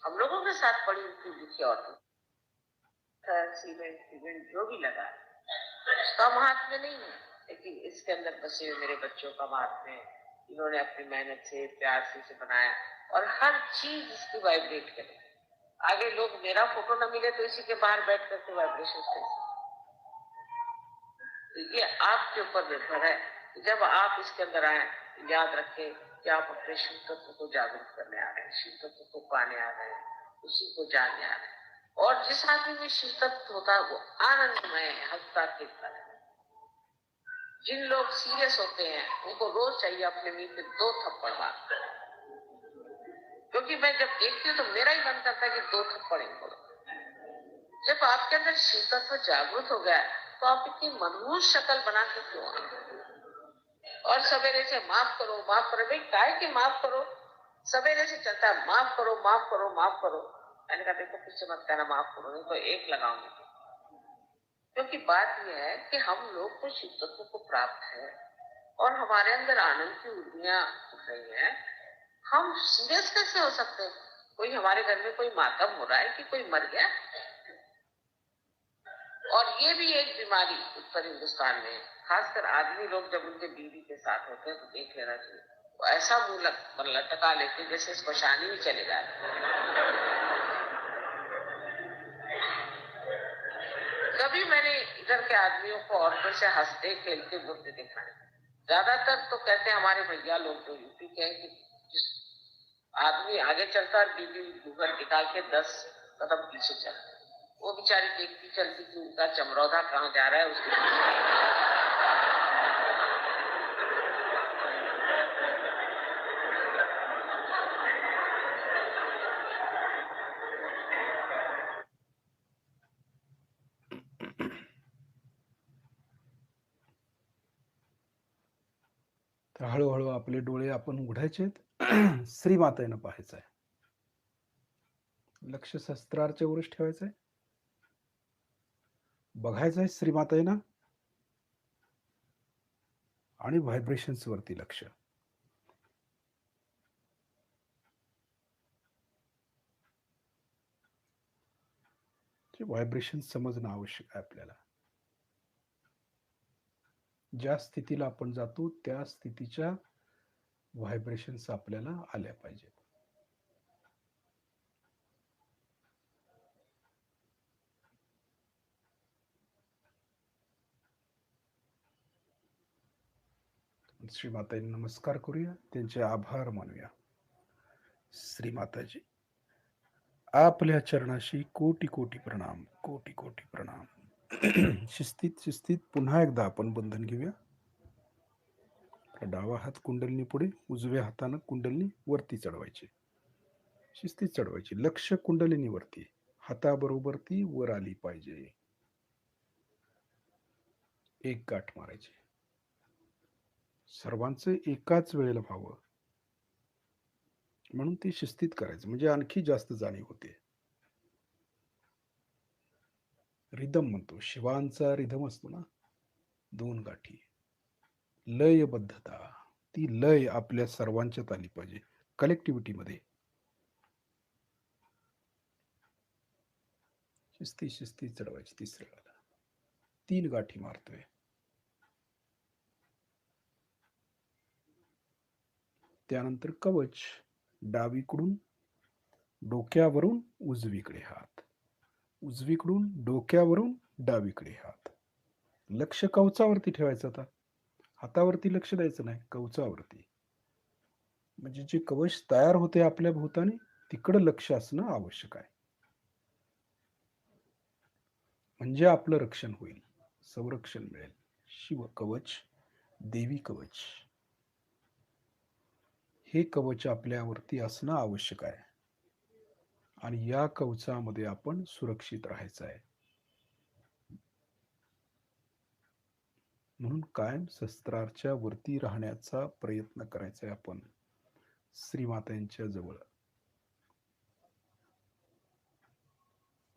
हम लोगों के साथ पढ़ी लिखी औरतें, सीमेंट सीमेंट जो भी लगा उसका महात्म्य नहीं है, लेकिन इसके अंदर बसे हुए मेरे बच्चों का महात्म्य है। इन्होंने अपनी मेहनत से प्यार से इसे बनाया, और हर चीज इसकी वाइब्रेट करे। आगे लोग मेरा फोटो न मिले तो इसी के बाहर बैठ करके वाइब्रेशन से। तो ये आपके ऊपर निर्भर है। जब आप इसके अंदर आए, याद रखें कि आप अपने शिव तत्व को जागरूक करने आ रहे हैं, शिव तत्व को पाने आ रहे हैं, उसी को जानने आ रहे हैं। और जिस आदमी में शिव तत्व होता है वो आनंदमय है, हंसता खेलता है। जिन लोग सीरियस होते हैं उनको रोज चाहिए अपने मुंह पे 2 थप्पड़ मार, क्योंकि मैं जब देखती हूँ तो मेरा ही मन करता है कि 2 थप्पड़ इनको। जब आपके अंदर शिव तत्व जागृत हो गया तो आप इतनी मनहूस शक्ल बना के क्यों आए? और सवेरे से माफ करो माफ करो, भाई काय के माफ करो? सवेरे से चलता है माफ करो माफ करो माफ करो। मैंने कहा देखो फिर से मत कहना माफ करो, नहीं तो एक लगाऊंगी। क्योंकि बात यह है कि हम लोग को शिव तत्व को प्राप्त है और हमारे अंदर आनंद की ऊर्मियां उठ रही है। हम सीरियस कैसे हो सकते हैं? कोई हमारे घर में कोई मातम हो रहा है कि कोई मर गया? और ये भी एक बीमारी उत्तर हिंदुस्तान में, खासकर आदमी लोग जब उनके बीवी के साथ होते हैं तो देख लेना चाहिए, वो ऐसा मुंह लटका लेते जैसे स्मशान ही चले जाते। कभी मैंने इधर के आदमियों को औरतों से हंसते खेलते बोलते देखा है। ज्यादातर तो कहते हैं हमारे भैया लोग जो यूपी के हैं कि जिस आदमी आगे चलता है बीवी घूंघट निकाल के 10 कदम पीछे चलता है, वो बेचारी देखती चलती कि उनका चमरौधा कहाँ जा रहा है उसके। तर हळूहळू आपले डोळे आपण उघडायचे आहेत. श्रीमातेनं पाहायचं आहे. लक्ष शस्त्राच्या वरच ठेवायचं आहे. बघायचं आहे श्रीमातेनं आणि व्हायब्रेशन्स वरती लक्ष. व्हायब्रेशन समजणं आवश्यक आहे आपल्याला. ज्या स्थितीला आपण जातो त्या स्थितीच्या व्हायब्रेशन्स आपल्याला आल्या पाहिजेत. श्री माताजींना नमस्कार करूया, त्यांचे आभार मानूया. श्री माताजी, आपल्या चरणाशी कोटी कोटी प्रणाम, कोटी कोटी प्रणाम. शिस्तीत शिस्तीत पुन्हा एकदा आपण बंधन घेऊया. डावा हात कुंडलनी पुढे, उजव्या हातानं कुंडलनी वरती चढवायची, शिस्तीत चढवायची. लक्ष कुंडलिनी वरती, हाताबरोबर ती वर आली पाहिजे. एक गाठ मारायची. सर्वांचं एकाच वेळेला व्हावं म्हणून ते शिस्तीत करायचं, म्हणजे आणखी जास्त जाणीव होते. रिदम म्हणतो, शिवांचा रिदम असतो ना, 2 गाठी. लयबद्धता, ती लय आपल्या सर्वांच्यात आली पाहिजे, कलेक्टिव्हिटी मध्ये. शिस्ती शिस्ती चढवायची. तिसऱ्या वेळेला 3 गाठी मारतोय. त्यानंतर कवच, डावीकडून डोक्यावरून उजवीकडे हात, उजवीकडून डोक्यावरून डावीकडे हात. लक्ष कवचावरती ठेवायचं. आता हातावरती लक्ष द्यायचं नाही, कवचावरती. म्हणजे जे कवच तयार होते आपल्या भोवतानी तिकडं लक्ष असणं आवश्यक आहे. म्हणजे आपलं रक्षण होईल, संरक्षण मिळेल. शिव कवच, देवी कवच, हे कवच आपल्यावरती असणं आवश्यक आहे. आणि या कवचामध्ये आपण सुरक्षित राहायचं आहे. म्हणून कायम शस्त्राच्या वरती राहण्याचा प्रयत्न करायचा आहे आपण श्रीमातांच्या जवळ.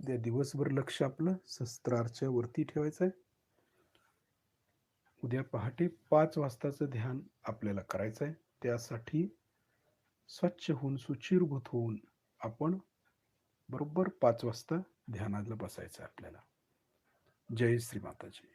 दिवसभर लक्ष आपलं शस्त्राच्या वरती ठेवायचं आहे. उद्या पहाटे 5 वाजताचं ध्यान आपल्याला करायचं आहे. त्यासाठी स्वच्छ होऊन सुचिरभूत होऊन आपण बरोबर 5 वाजता ध्यानाला बसायचं आपल्याला. जय श्री माताजी.